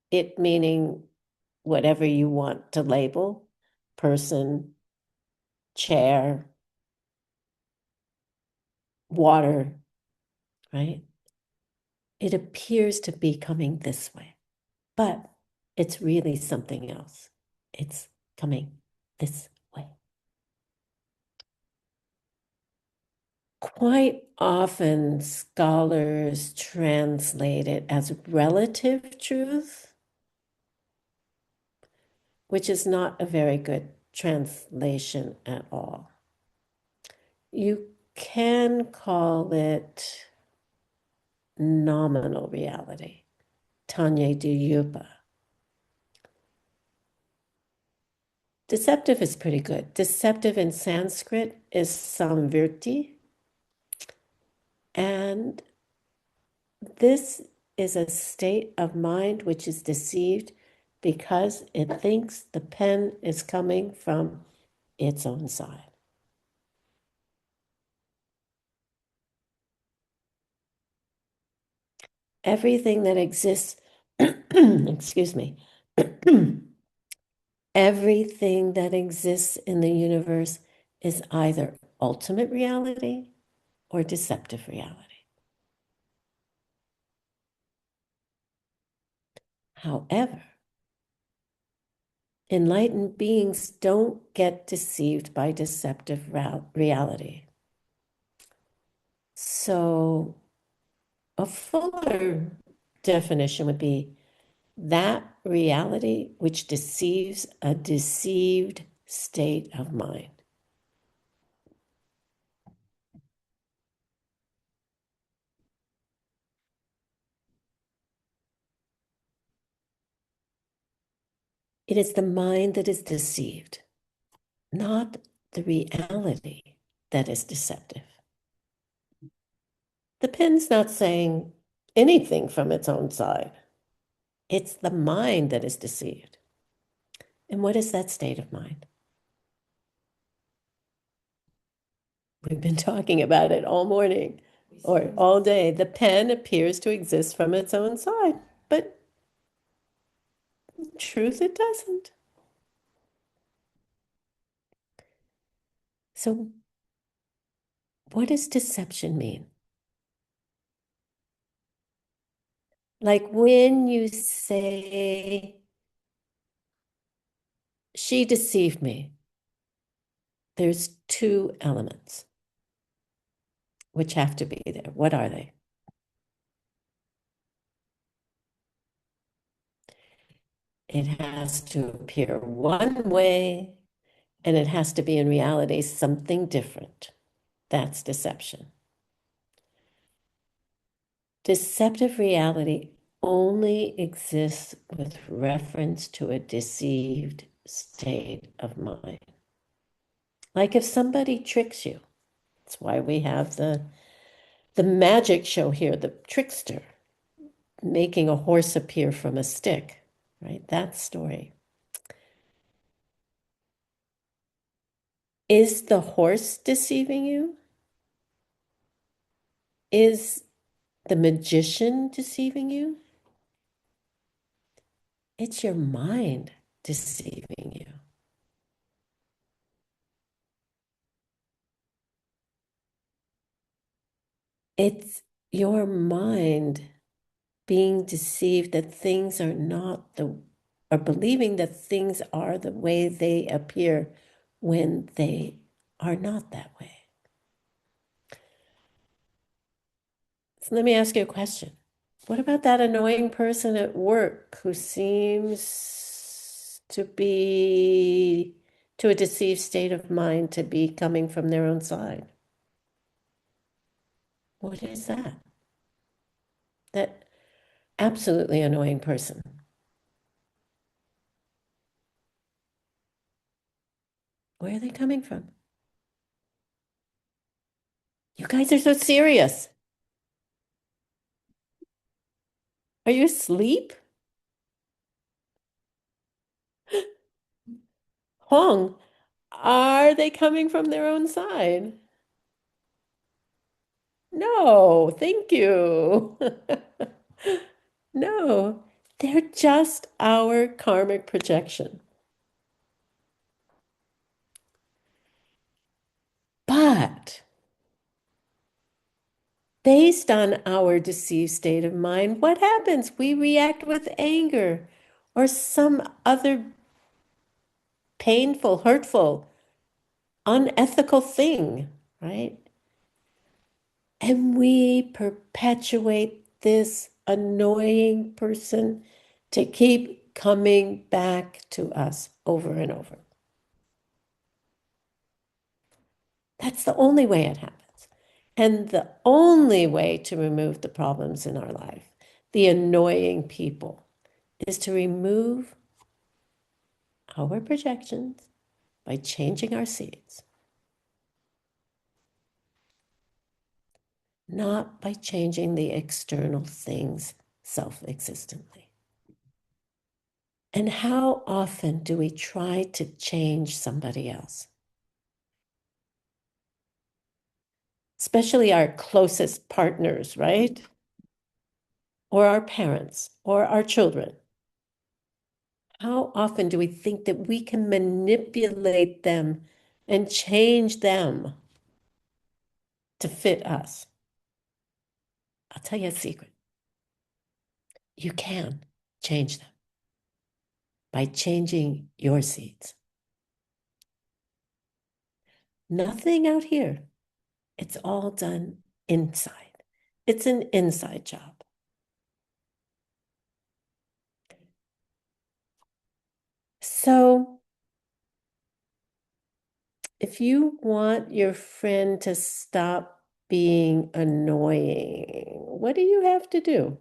it meaning whatever you want to label, person, chair, water, right? It appears to be coming this way, but it's really something else. It's coming this way. Quite often, scholars translate it as relative truth, which is not a very good translation at all. You can call it nominal reality, Tanya Duyupa. Deceptive is pretty good. Deceptive in Sanskrit is samvirti. And this is a state of mind which is deceived because it thinks the pen is coming from its own side. Everything that exists, excuse me, everything that exists in the universe is either ultimate reality or deceptive reality. However, enlightened beings don't get deceived by deceptive reality. So a fuller definition would be that reality which deceives a deceived state of mind. It is the mind that is deceived, not the reality that is deceptive. The pen's not saying anything from its own side. It's the mind that is deceived. And what is that state of mind? We've been talking about it all morning or all day. The pen appears to exist from its own side, but in truth, it doesn't. So, what does deception mean? Like when you say, she deceived me, there's two elements which have to be there. What are they? It has to appear one way, and it has to be in reality something different. That's deception. Deceptive reality only exists with reference to a deceived state of mind. Like if somebody tricks you, that's why we have the magic show here, the trickster making a horse appear from a stick, right? That story. Is the horse deceiving you? Is the magician deceiving you? It's your mind deceiving you. It's your mind being deceived that things are not or believing that things are the way they appear when they are not that way. So let me ask you a question. What about that annoying person at work who seems to be to a deceived state of mind to be coming from their own side? What is that? That absolutely annoying person. Where are they coming from? You guys are so serious. Are you asleep? Hong, are they coming from their own side? No, thank you. No, they're just our karmic projection. But based on our deceived state of mind, what happens? We react with anger or some other painful, hurtful, unethical thing, right? And we perpetuate this annoying person to keep coming back to us over and over. That's the only way it happens. And the only way to remove the problems in our life, the annoying people, is to remove our projections by changing our seeds, not by changing the external things self-existently. And how often do we try to change somebody else? Especially our closest partners, right? Or our parents or our children. How often do we think that we can manipulate them and change them to fit us? I'll tell you a secret. You can change them by changing your seeds. Nothing out here. It's all done inside. It's an inside job. So if you want your friend to stop being annoying, what do you have to do?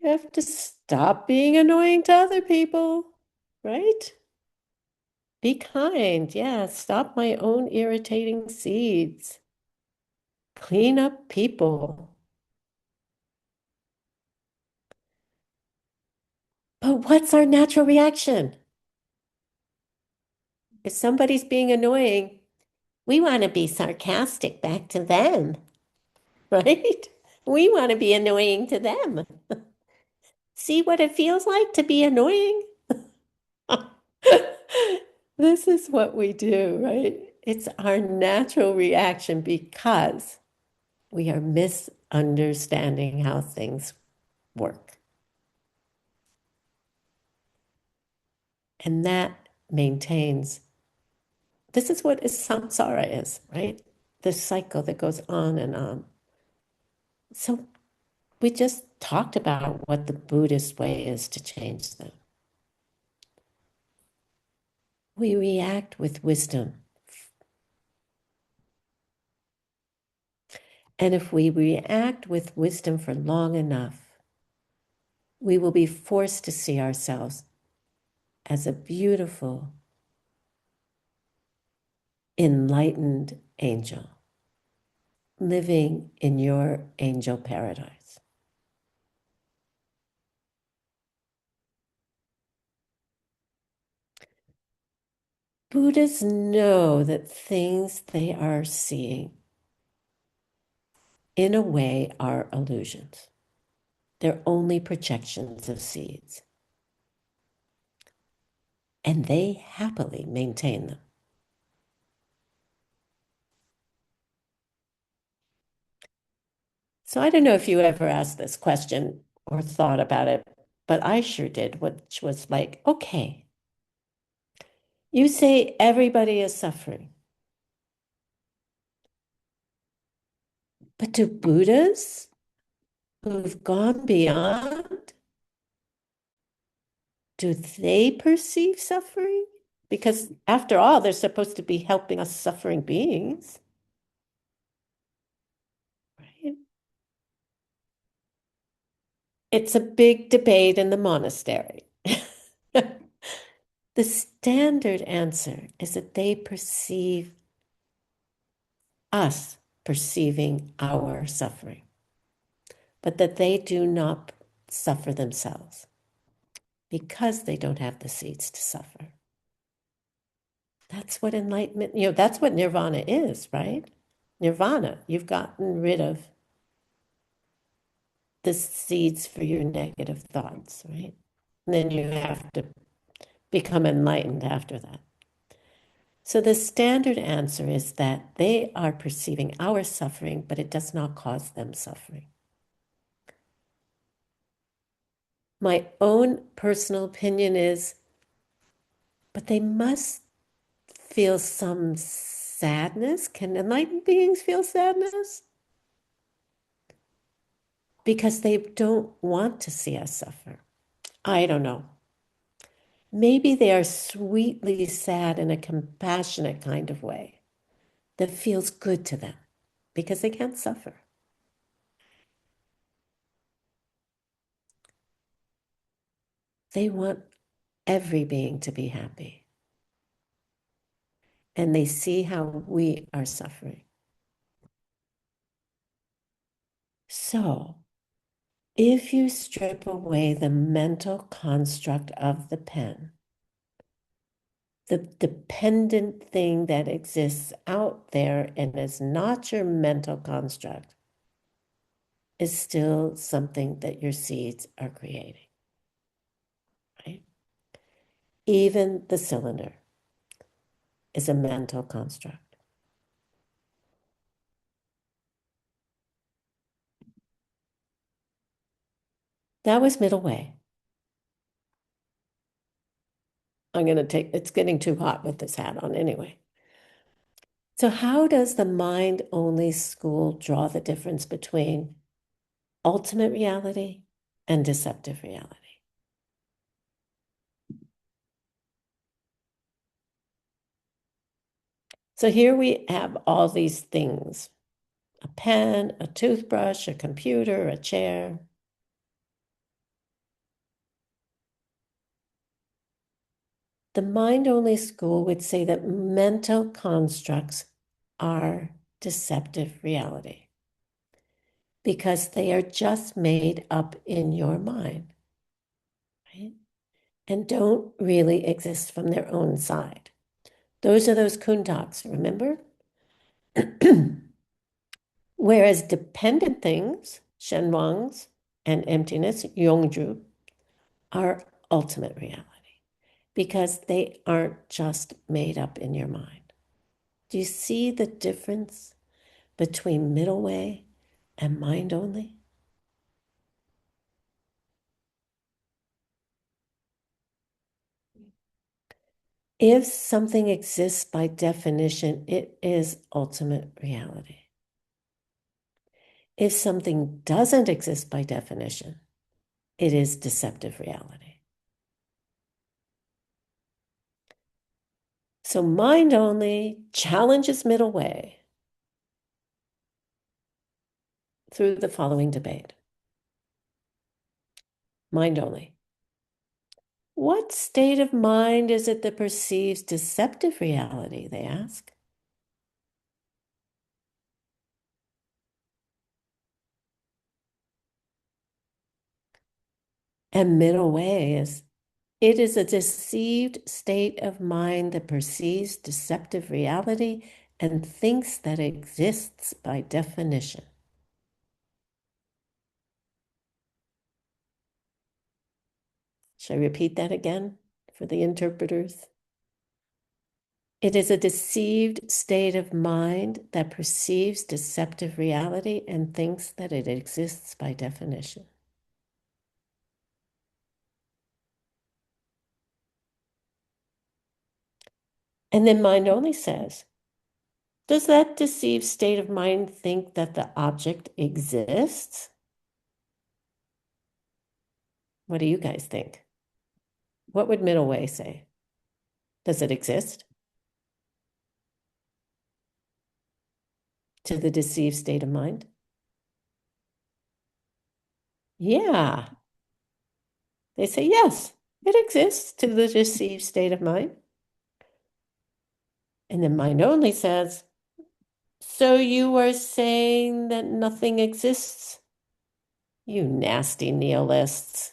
You have to stop being annoying to other people, right? Be kind. Yeah, stop my own irritating seeds. Clean up people. But what's our natural reaction? If somebody's being annoying, we want to be sarcastic back to them, right? We want to be annoying to them. See what it feels like to be annoying? This is what we do, right? It's our natural reaction because we are misunderstanding how things work. And that maintains This is what is samsara is, right? This cycle that goes on and on. So we just talked about what the Buddhist way is to change them. We react with wisdom. And if we react with wisdom for long enough, we will be forced to see ourselves as a beautiful, enlightened angel living in your angel paradise. Buddhists know that things they are seeing, in a way, are illusions. They're only projections of seeds. And they happily maintain them. So I don't know if you ever asked this question or thought about it, but I sure did, which was like, okay, you say everybody is suffering, but do Buddhas who've gone beyond, do they perceive suffering? Because after all, they're supposed to be helping us suffering beings, right? It's a big debate in the monastery. The standard answer is that they perceive us perceiving our suffering, but that they do not suffer themselves because they don't have the seeds to suffer. That's what enlightenment, that's what nirvana is, right? Nirvana, you've gotten rid of the seeds for your negative thoughts, right? And then you have to become enlightened after that. So the standard answer is that they are perceiving our suffering, but it does not cause them suffering. My own personal opinion is, but they must feel some sadness. Can enlightened beings feel sadness? Because they don't want to see us suffer. I don't know. Maybe they are sweetly sad in a compassionate kind of way that feels good to them because they can't suffer. They want every being to be happy. And they see how we are suffering. So, if you strip away the mental construct of the pen, the dependent thing that exists out there and is not your mental construct, is still something that your seeds are creating, right? Even the cylinder is a mental construct. That was middle way. It's getting too hot with this hat on anyway. So how does the mind-only school draw the difference between ultimate reality and deceptive reality? So here we have all these things: a pen, a toothbrush, a computer, a chair. The mind-only school would say that mental constructs are deceptive reality because they are just made up in your mind, right? And don't really exist from their own side. Those are those kuntaks, remember? Whereas dependent things, shenwangs, and emptiness, yongju, are ultimate reality because they aren't just made up in your mind. Do you see the difference between middle way and mind only? If something exists by definition, it is ultimate reality. If something doesn't exist by definition, it is deceptive reality. So mind only challenges middle way through the following debate. Mind only. What state of mind is it that perceives deceptive reality, they ask? And middle way is, it is a deceived state of mind that perceives deceptive reality and thinks that it exists by definition. Shall I repeat that again for the interpreters? It is a deceived state of mind that perceives deceptive reality and thinks that it exists by definition. And then mind only says, does that deceived state of mind think that the object exists? What do you guys think? What would middle way say? Does it exist? To the deceived state of mind? Yeah. They say, yes, it exists to the deceived state of mind. And then mind only says, so you are saying that nothing exists? You nasty nihilists.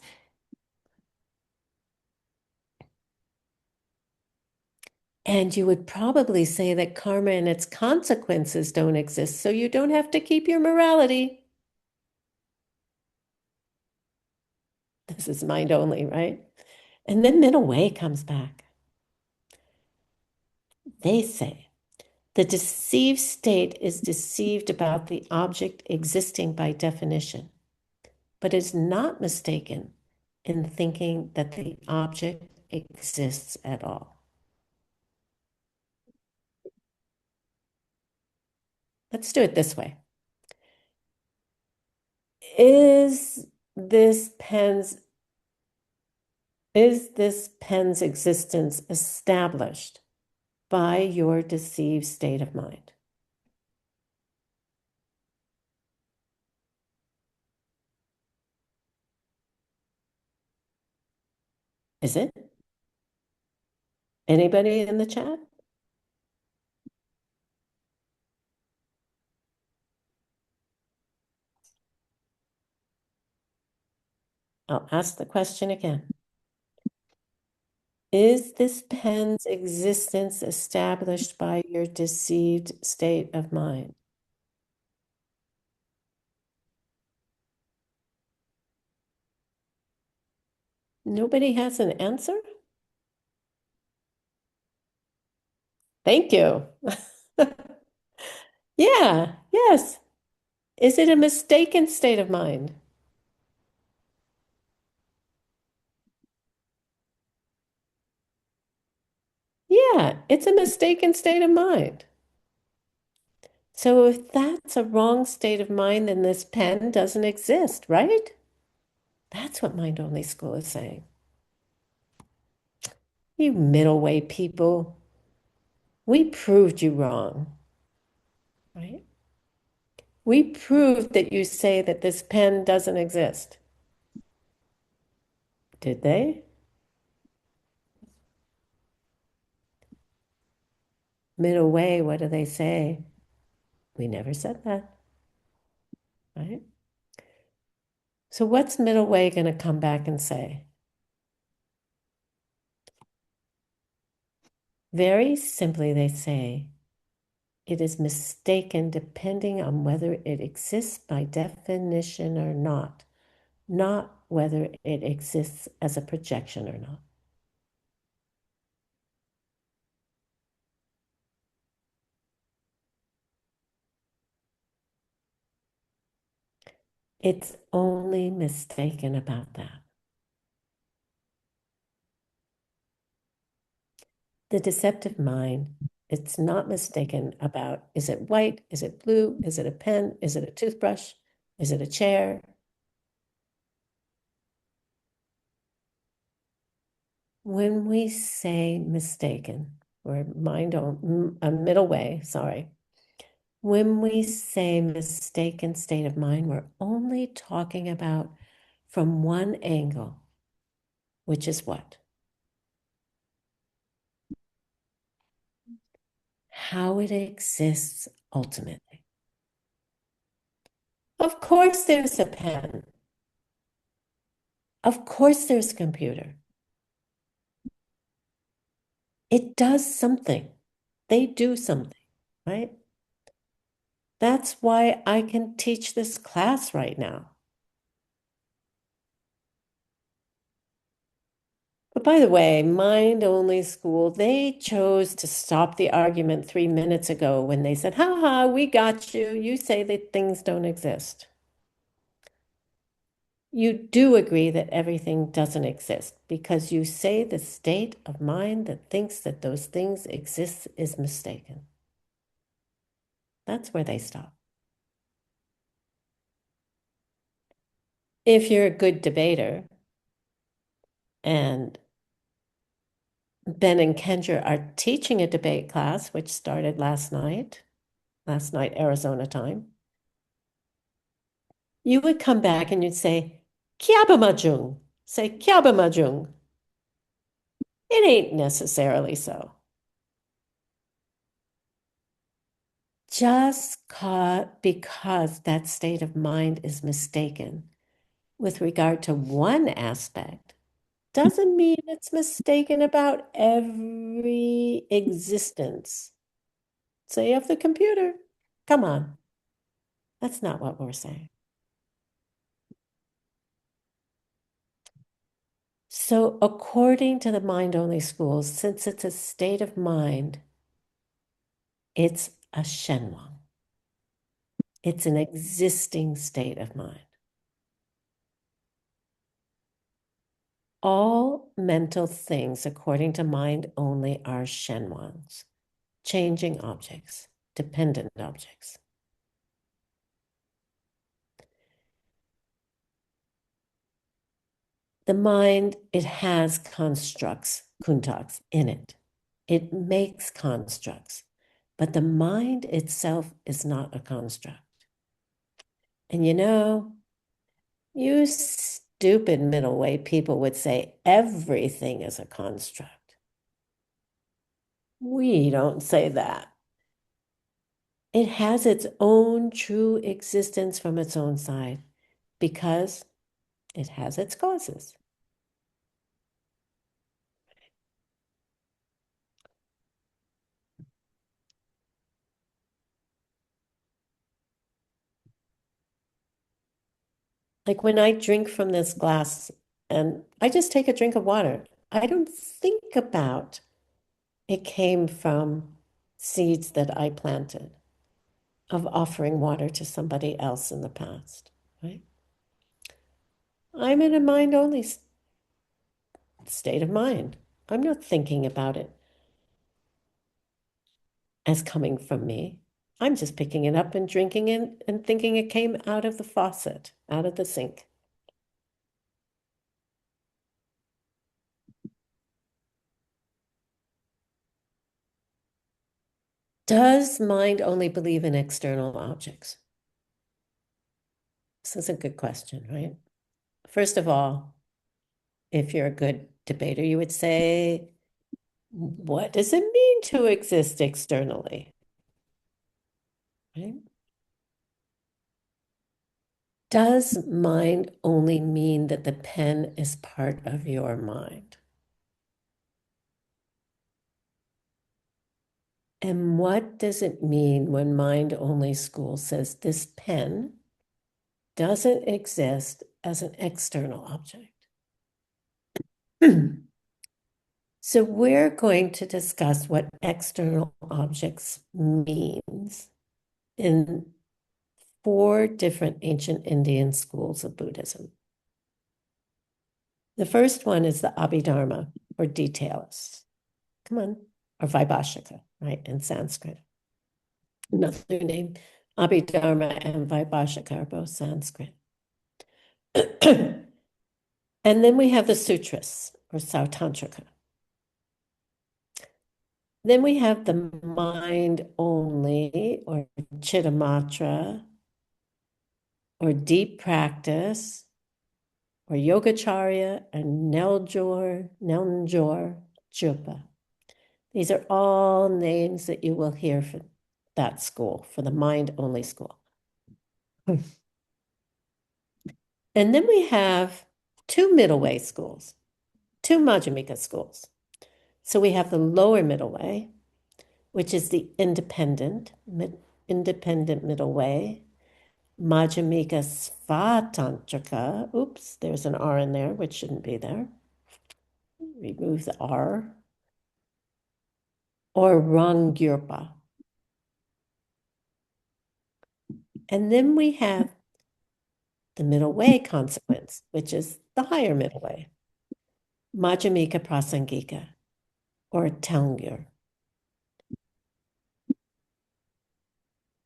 And you would probably say that karma and its consequences don't exist, so you don't have to keep your morality. This is mind only, right? And then middle way comes back. They say the deceived state is deceived about the object existing by definition, but is not mistaken in thinking that the object exists at all. Let's do it this way. Is this pen's existence established by your deceived state of mind? Is it? Anybody in the chat? I'll ask the question again. Is this pen's existence established by your deceived state of mind? Nobody has an answer? Thank you. Yeah, yes. Is it a mistaken state of mind? Yeah, it's a mistaken state of mind. So if that's a wrong state of mind, then this pen doesn't exist, right? That's what Mind Only School is saying. You middle way people, we proved you wrong, right? We proved that you say that this pen doesn't exist. Did they? Middle way, what do they say? We never said that, right? So what's middle way going to come back and say? Very simply, they say, it is mistaken depending on whether it exists by definition or not whether it exists as a projection or not. It's only mistaken about that. The deceptive mind, it's not mistaken about, is it white? Is it blue? Is it a pen? Is it a toothbrush? Is it a chair? When we say mistaken, or mind on a middle way, sorry. When we say mistaken state of mind, we're only talking about from one angle, which is what? How it exists ultimately. Of course, there's a pen. Of course, there's a computer. It does something. They do something, right? That's why I can teach this class right now. But by the way, Mind Only School, they chose to stop the argument 3 minutes ago when they said, ha ha, we got you. You say that things don't exist. You do agree that everything doesn't exist because you say the state of mind that thinks that those things exist is mistaken. That's where they stop. If you're a good debater, and Ben and Kendra are teaching a debate class, which started last night, Arizona time, you would come back and you'd say, Kiaba Majung. Say, Kiaba Majung. It ain't necessarily so. Just because that state of mind is mistaken with regard to one aspect doesn't mean it's mistaken about every existence. Say of the computer. Come on. That's not what we're saying. So, according to the mind-only schools, since it's a state of mind, it's a shenwang. It's an existing state of mind. All mental things, according to mind only, are shenwangs, changing objects, dependent objects. The mind, it has constructs, kuntaks, in it. It makes constructs, but the mind itself is not a construct. And you stupid middle way people would say everything is a construct. We don't say that. It has its own true existence from its own side because it has its causes. Like when I drink from this glass and I just take a drink of water, I don't think about it came from seeds that I planted of offering water to somebody else in the past, right? I'm in a mind-only state of mind. I'm not thinking about it as coming from me. I'm just picking it up and drinking it and thinking it came out of the faucet, out of the sink. Does mind only believe in external objects? This is a good question, right? First of all, if you're a good debater, you would say, what does it mean to exist externally? Right? Does mind only mean that the pen is part of your mind? And what does it mean when mind only school says this pen doesn't exist as an external object? So we're going to discuss what external objects means in 4 different ancient Indian schools of Buddhism. The first one is the Abhidharma, or detailists. Come on. or Vaibhashika, right, in Sanskrit. Another name, Abhidharma and Vaibhashika are both Sanskrit. And then we have the sutras, or Sautantrika. Then we have the mind only, or Chittamatra, or deep practice, or Yogacharya, and Neljor Jupa. These are all names that you will hear for that school, for the mind only school. And then we have two middle way schools, two Madhyamika schools. So we have the lower middle way, which is the independent middle way, Madhyamika Svatantrika. Oops, there's an R in there, which shouldn't be there. Remove the R. Or Rangyurpa. And then we have the middle way consequence, which is the higher middle way, Madhyamika Prasangika, or Tangyur.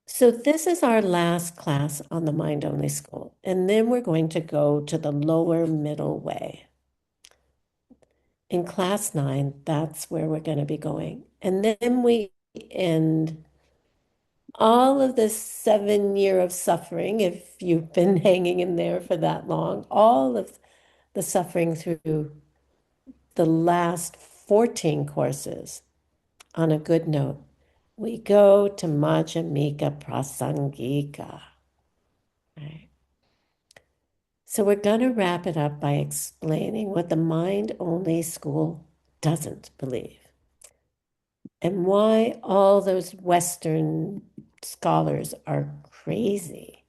So this is our last class on the mind-only school. And then we're going to go to the lower middle way. In class 9, that's where we're going to be going. And then we end all of this 7 year of suffering, if you've been hanging in there for that long, all of the suffering through the last 14 courses on a good note. We go to Madhyamika Prasangika. Right? So we're going to wrap it up by explaining what the mind-only school doesn't believe and why all those Western scholars are crazy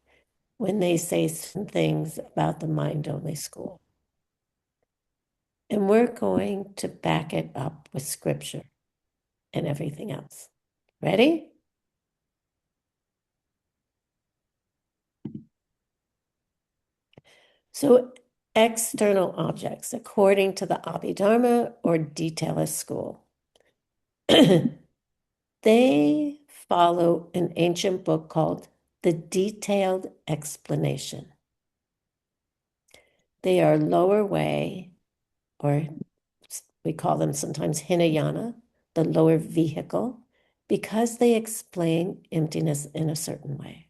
when they say some things about the mind-only school. And we're going to back it up with scripture and everything else. Ready? So external objects, according to the Abhidharma or detailist school, they follow an ancient book called The Detailed Explanation. They are lower way, or we call them sometimes Hinayana, the lower vehicle, because they explain emptiness in a certain way.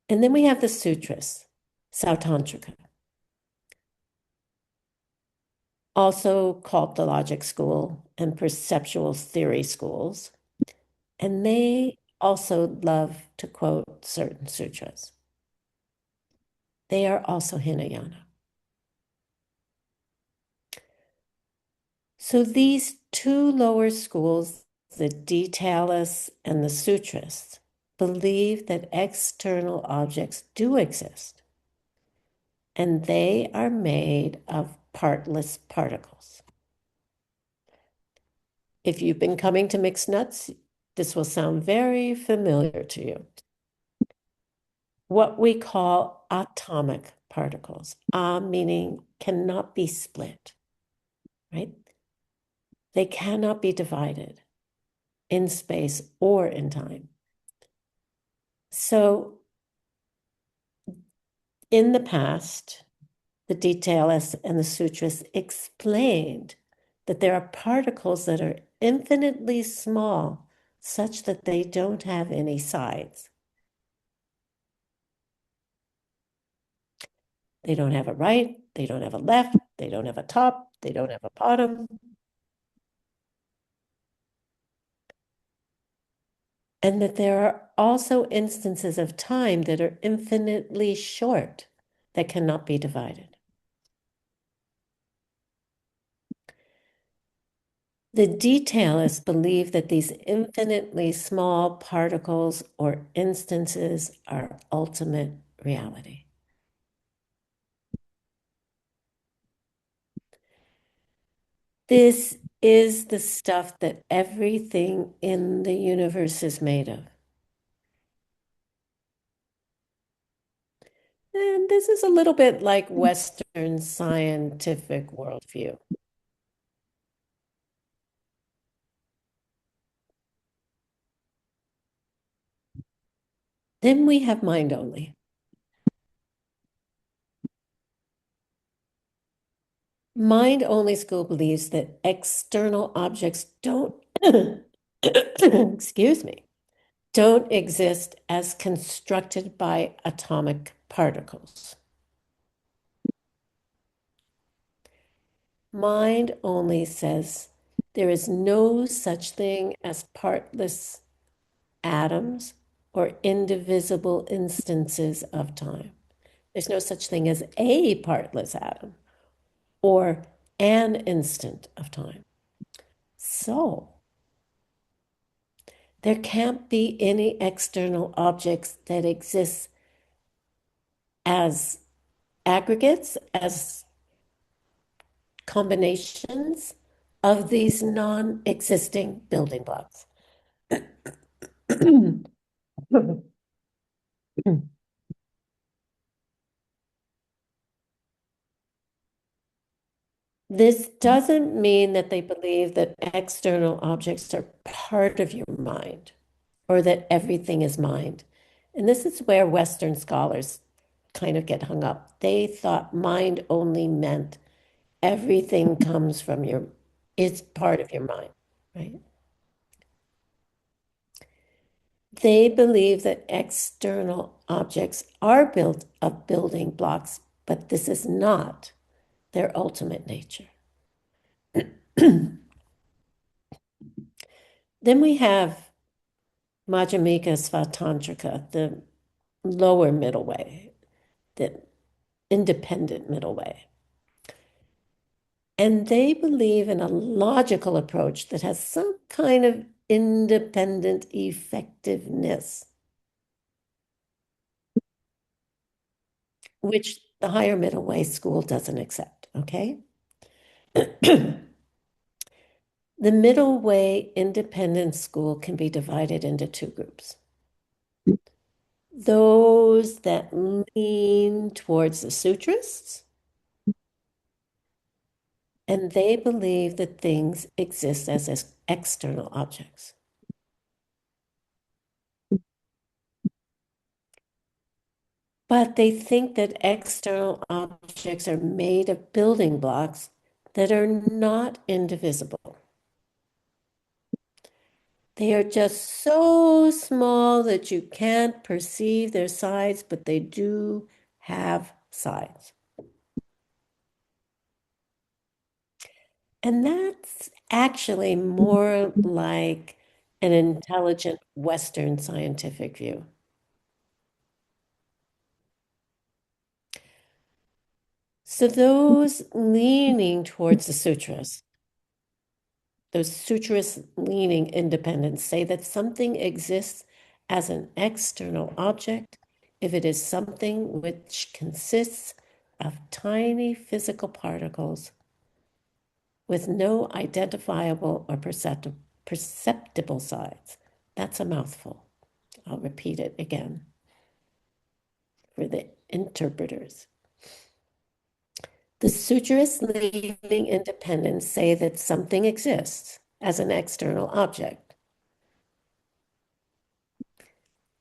And then we have the sutras, Sautantrika, also called the logic school and perceptual theory schools. And they also love to quote certain sutras. They are also Hinayana. So these two lower schools, the detailists and the sutrists, believe that external objects do exist, and they are made of partless particles. If you've been coming to Mixed Nuts, this will sound very familiar to you. What we call atomic particles, meaning cannot be split, right? They cannot be divided in space or in time. So in the past, the detailists and the sutras explained that there are particles that are infinitely small, such that they don't have any sides. They don't have a right, they don't have a left, they don't have a top, they don't have a bottom. And that there are also instances of time that are infinitely short that cannot be divided. The detailists believe that these infinitely small particles or instances are ultimate reality. This is the stuff that everything in the universe is made of. And this is a little bit like Western scientific worldview. Then we have mind only. Mind only school believes that external objects don't, excuse me, don't exist as constructed by atomic particles. Mind only says there is no such thing as partless atoms or indivisible instances of time. There's no such thing as a partless atom or an instant of time. So there can't be any external objects that exist as aggregates, as combinations of these non-existing building blocks. This doesn't mean that they believe that external objects are part of your mind or that everything is mind. And this is where Western scholars kind of get hung up. They thought mind only meant everything comes from your, it's part of your mind, right? They believe that external objects are built of building blocks, but this is not their ultimate nature. Then we have Madhyamika Svatantrika, the lower middle way, the independent middle way. And they believe in a logical approach that has some kind of independent effectiveness, which the higher middle way school doesn't accept, okay? The middle way independent school can be divided into two groups. Those that lean towards the sutrists, and they believe that things exist as external objects. But they think that external objects are made of building blocks that are not indivisible. They are just so small that you can't perceive their sides, but they do have sides. And that's actually more like an intelligent Western scientific view. So those leaning towards the sutras, those sutras leaning independents say that something exists as an external object if it is something which consists of tiny physical particles with no identifiable or perceptible sides. That's a mouthful. I'll repeat it again for the interpreters. The sutras leaving independence say that something exists as an external object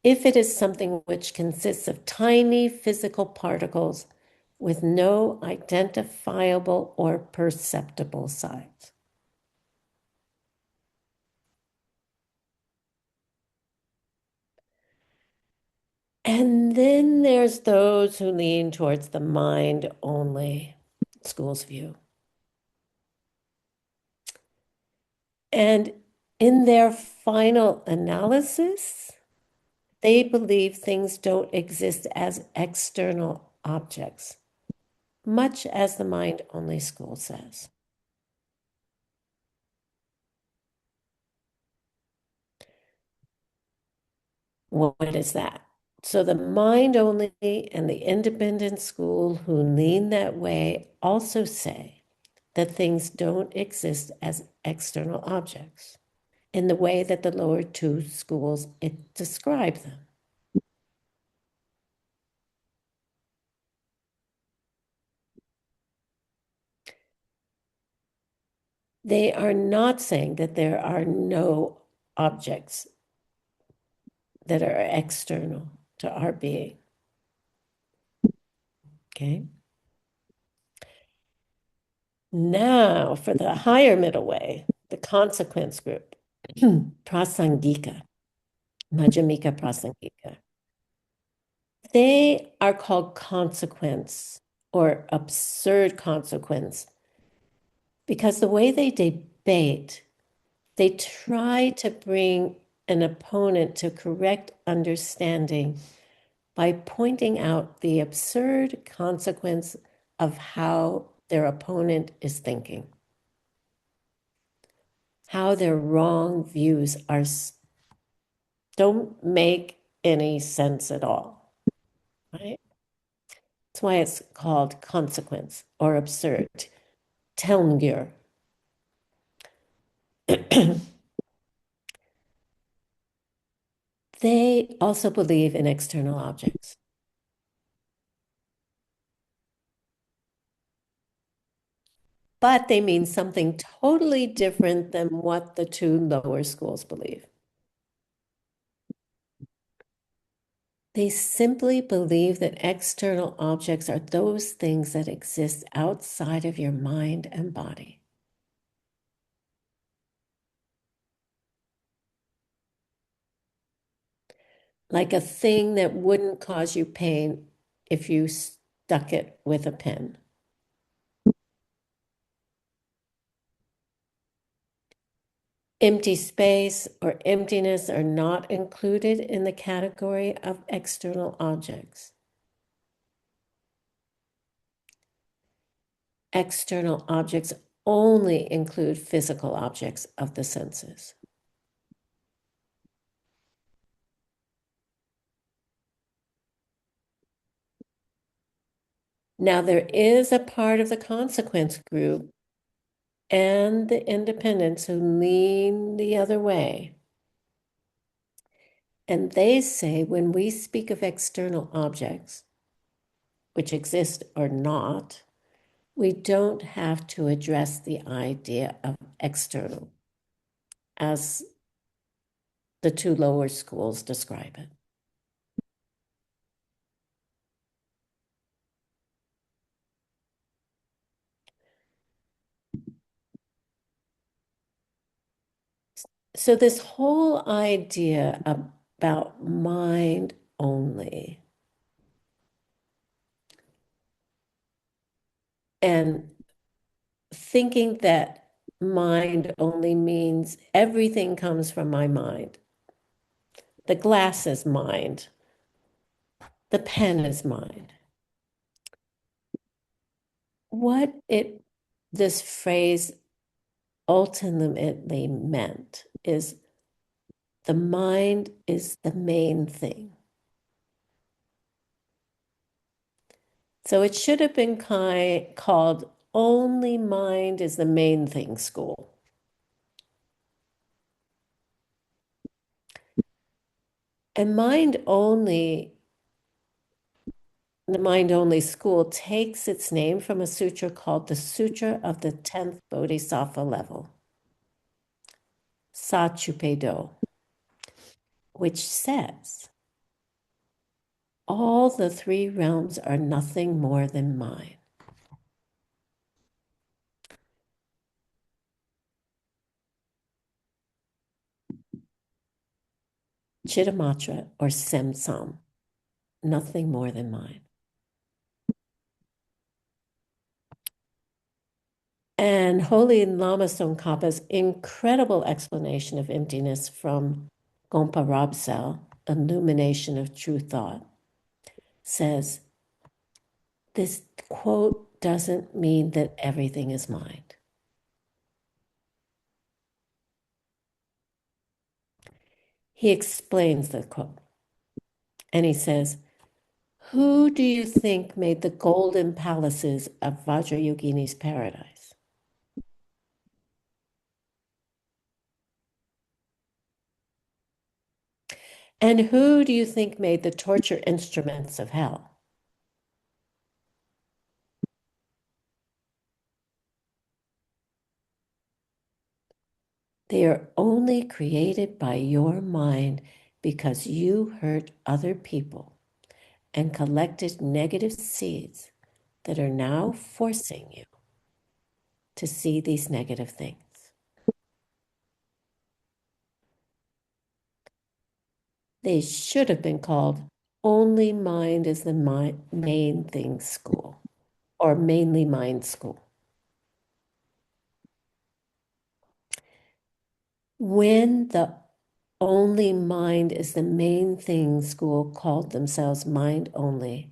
if it is something which consists of tiny physical particles with no identifiable or perceptible sides. And then there's those who lean towards the mind only school's view. And in their final analysis, they believe things don't exist as external objects, much as the mind only school says. What is that? So the mind only and the independent school who lean that way also say that things don't exist as external objects in the way that the lower two schools describe them. They are not saying that there are no objects that are external. to our being. Okay. Now for the higher middle way, the consequence group, Prasangika, Madhyamika Prasangika. They are called consequence or absurd consequence because the way they debate, they try to bring an opponent to correct understanding by pointing out the absurd consequence of how their opponent is thinking, how their wrong views don't make any sense at all, right? That's why it's called consequence or absurd. Telngyur. They also believe in external objects. But they mean something totally different than what the two lower schools believe. They simply believe that external objects are those things that exist outside of your mind and body. Like a thing that wouldn't cause you pain if you stuck it with a pen. Empty space or emptiness are not included in the category of external objects. External objects only include physical objects of the senses. Now, there is a part of the consequence group and the independents who lean the other way. And they say when we speak of external objects, which exist or not, we don't have to address the idea of external as the two lower schools describe it. So this whole idea about mind only and thinking that mind only means everything comes from my mind. The glass is mind. The pen is mine. What this phrase ultimately meant is the mind is the main thing. So it should have been called Only Mind is the Main Thing School. And the mind only school takes its name from a sutra called the Sutra of the 10th Bodhisattva level, Sachupedo, which says, all the three realms are nothing more than mind. Chittamatra or Semsam, nothing more than mind. And Holy Lama Tsongkhapa's incredible explanation of emptiness from Gompa Rabsal, Illumination of True Thought, says, this quote doesn't mean that everything is mind. He explains the quote, and he says, who do you think made the golden palaces of Vajrayogini's paradise? And who do you think made the torture instruments of hell? They are only created by your mind because you hurt other people and collected negative seeds that are now forcing you to see these negative things. They should have been called Only Mind is the Main Thing School, or Mainly Mind School. When the Only Mind is the Main Thing School called themselves Mind Only,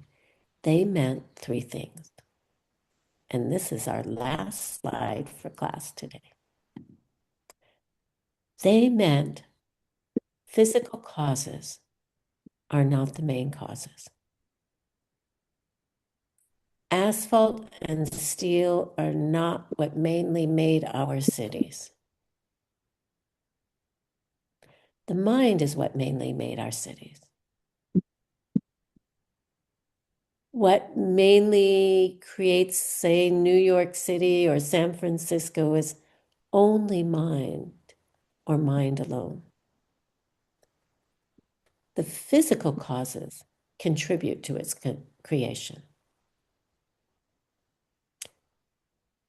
they meant three things. And this is our last slide for class today. They meant physical causes are not the main causes. Asphalt and steel are not what mainly made our cities. The mind is what mainly made our cities. What mainly creates, say, New York City or San Francisco is only mind or mind alone. The physical causes contribute to its creation.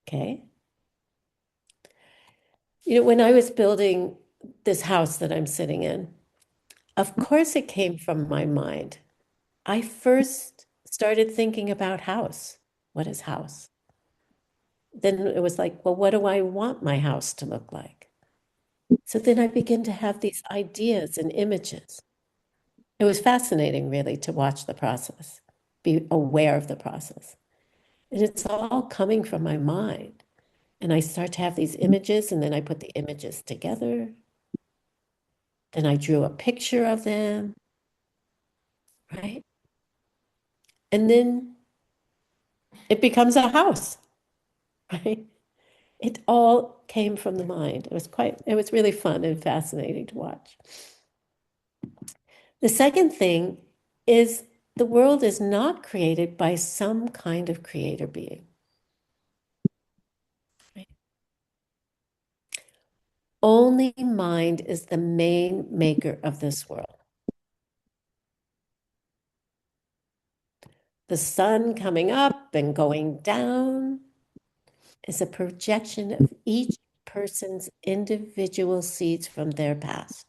Okay? When I was building this house that I'm sitting in, of course it came from my mind. I first started thinking about house. What is house? Then it was like, well, what do I want my house to look like? So then I began to have these ideas and images. It was fascinating, really, to watch the process, be aware of the process. And it's all coming from my mind. And I start to have these images, and then I put the images together. Then I drew a picture of them, right? And then it becomes a house, right? It all came from the mind. It was really fun and fascinating to watch. The second thing is the world is not created by some kind of creator being. Right? Only mind is the main maker of this world. The sun coming up and going down is a projection of each person's individual seeds from their past.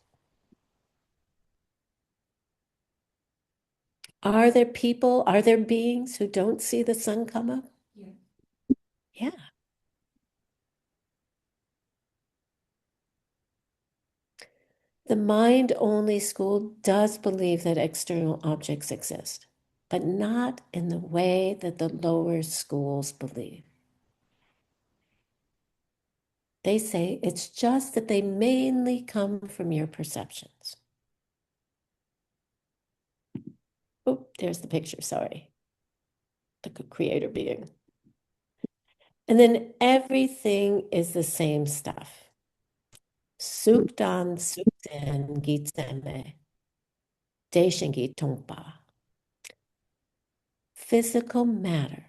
Are there beings who don't see the sun come up? Yeah. Yeah. The mind-only school does believe that external objects exist, but not in the way that the lower schools believe. They say it's just that they mainly come from your perceptions. Oh, there's the picture, sorry. The creator being. And then everything is the same stuff. Sukdan, sukden, gitseme, deishingi tongpa. Physical matter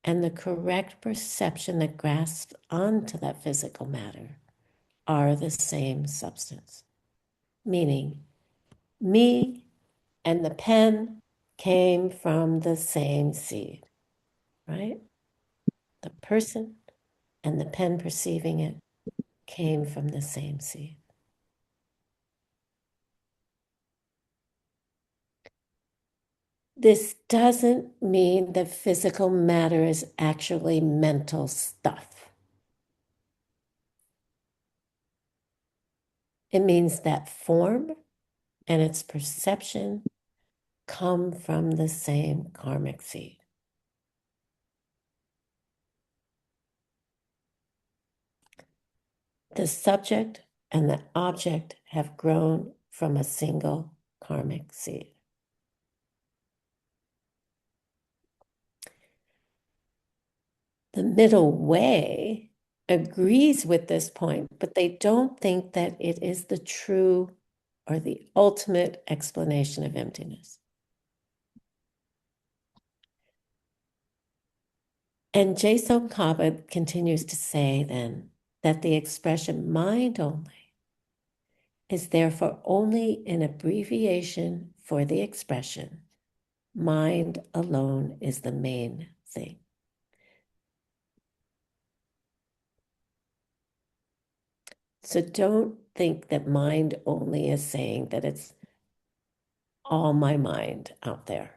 and the correct perception that grasps onto that physical matter are the same substance. Meaning, me and the pen came from the same seed, right? The person and the pen perceiving it came from the same seed. This doesn't mean that physical matter is actually mental stuff. It means that form and its perception come from the same karmic seed. The subject and the object have grown from a single karmic seed. The middle way agrees with this point, but they don't think that it is the true or the ultimate explanation of emptiness. And Jason Kaba continues to say then that the expression mind only is therefore only an abbreviation for the expression, mind alone is the main thing. So don't think that mind only is saying that it's all my mind out there.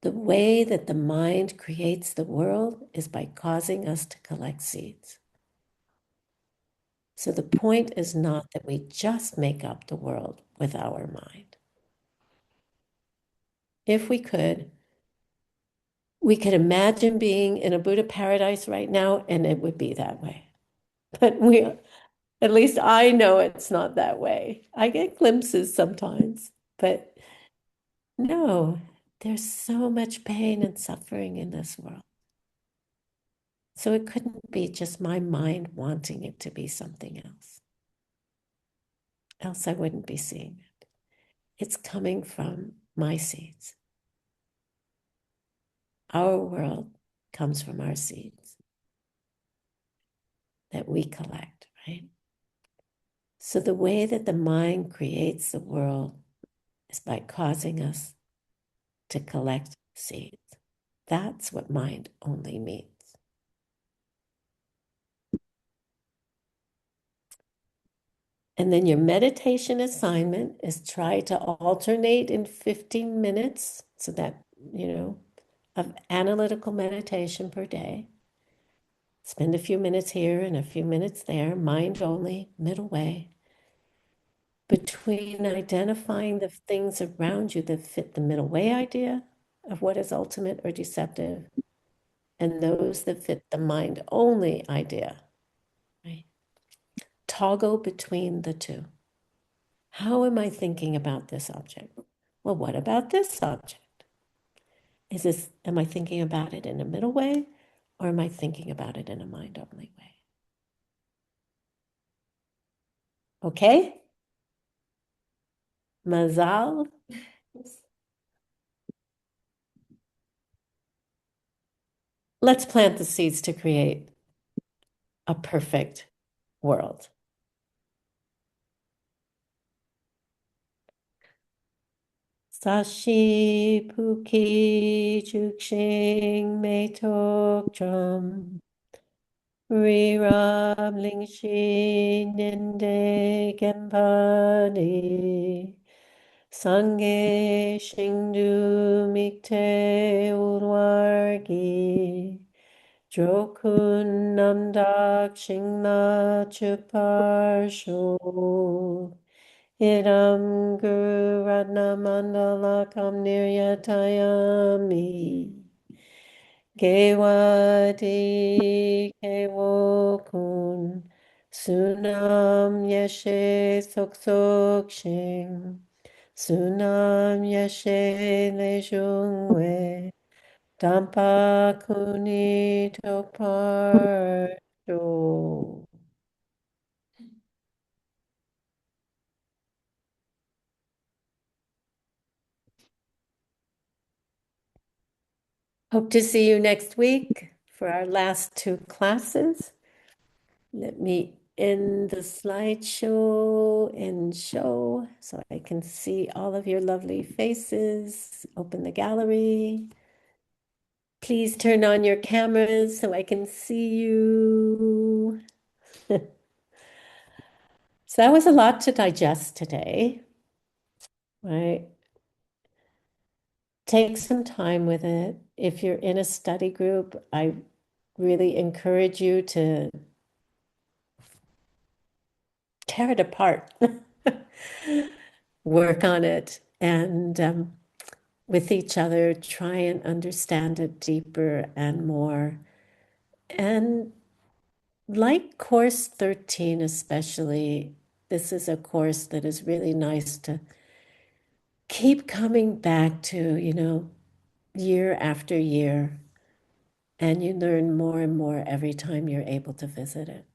The way that the mind creates the world is by causing us to collect seeds. So the point is not that we just make up the world with our mind. If we could imagine being in a Buddha paradise right now, and it would be that way. But at least I know it's not that way. I get glimpses sometimes, but no, there's so much pain and suffering in this world. So it couldn't be just my mind wanting it to be something else. Else I wouldn't be seeing it. It's coming from my seeds. Our world comes from our seeds that we collect, right? So the way that the mind creates the world is by causing us to collect seeds. That's what mind only means. And then your meditation assignment is try to alternate in 15 minutes so that, of analytical meditation per day. Spend a few minutes here and a few minutes there, mind only, middle way. Between identifying the things around you that fit the middle way idea of what is ultimate or deceptive, and those that fit the mind only idea, right? Toggle between the two. How am I thinking about this object? Well, what about this object? Am I thinking about it in a middle way, or am I thinking about it in a mind only way? Okay? Mazal? Let's plant the seeds to create a perfect world. Sashi Puki Chukshing Metok Drum Rirab Lingshi Ninde Gempani Sange Shingdu Mikte Urwargi Jokun Namdak Shingla Chuparsho Idam Guru Ratna Mandala Kam Niryatayami Gewadi Kewokun Sunam Yeshe Sok Shing Sunam Yeshe Lejungwe Dampa Kuni Toparsho. Hope to see you next week for our last two classes. Let me end the slideshow and show so I can see all of your lovely faces. Open the gallery. Please turn on your cameras so I can see you. So that was a lot to digest today, right? Take some time with it. If you're in a study group, I really encourage you to tear it apart, work on it, and with each other, try and understand it deeper and more. And like Course 13, especially, this is a course that is really nice to keep coming back to, year after year. And you learn more and more every time you're able to visit it.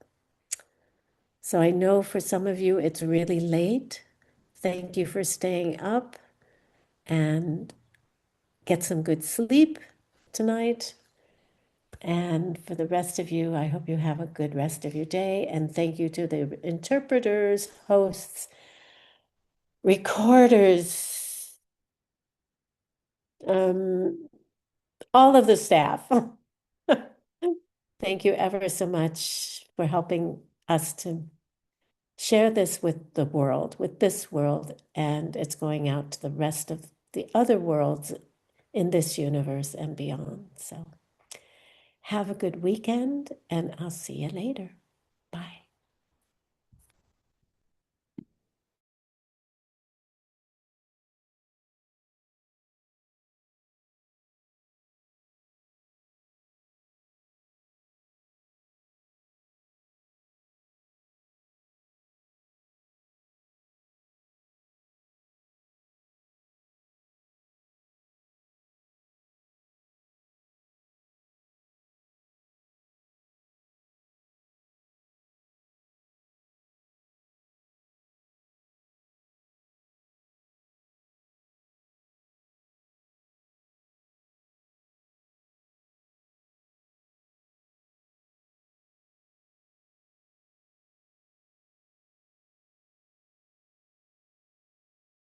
So I know for some of you, it's really late. Thank you for staying up and get some good sleep tonight. And for the rest of you, I hope you have a good rest of your day. And thank you to the interpreters, hosts, recorders, all of the staff. Thank you ever so much for helping us to share this with the world, with this world, and it's going out to the rest of the other worlds in this universe and beyond. So have a good weekend, and I'll see you later. Bye.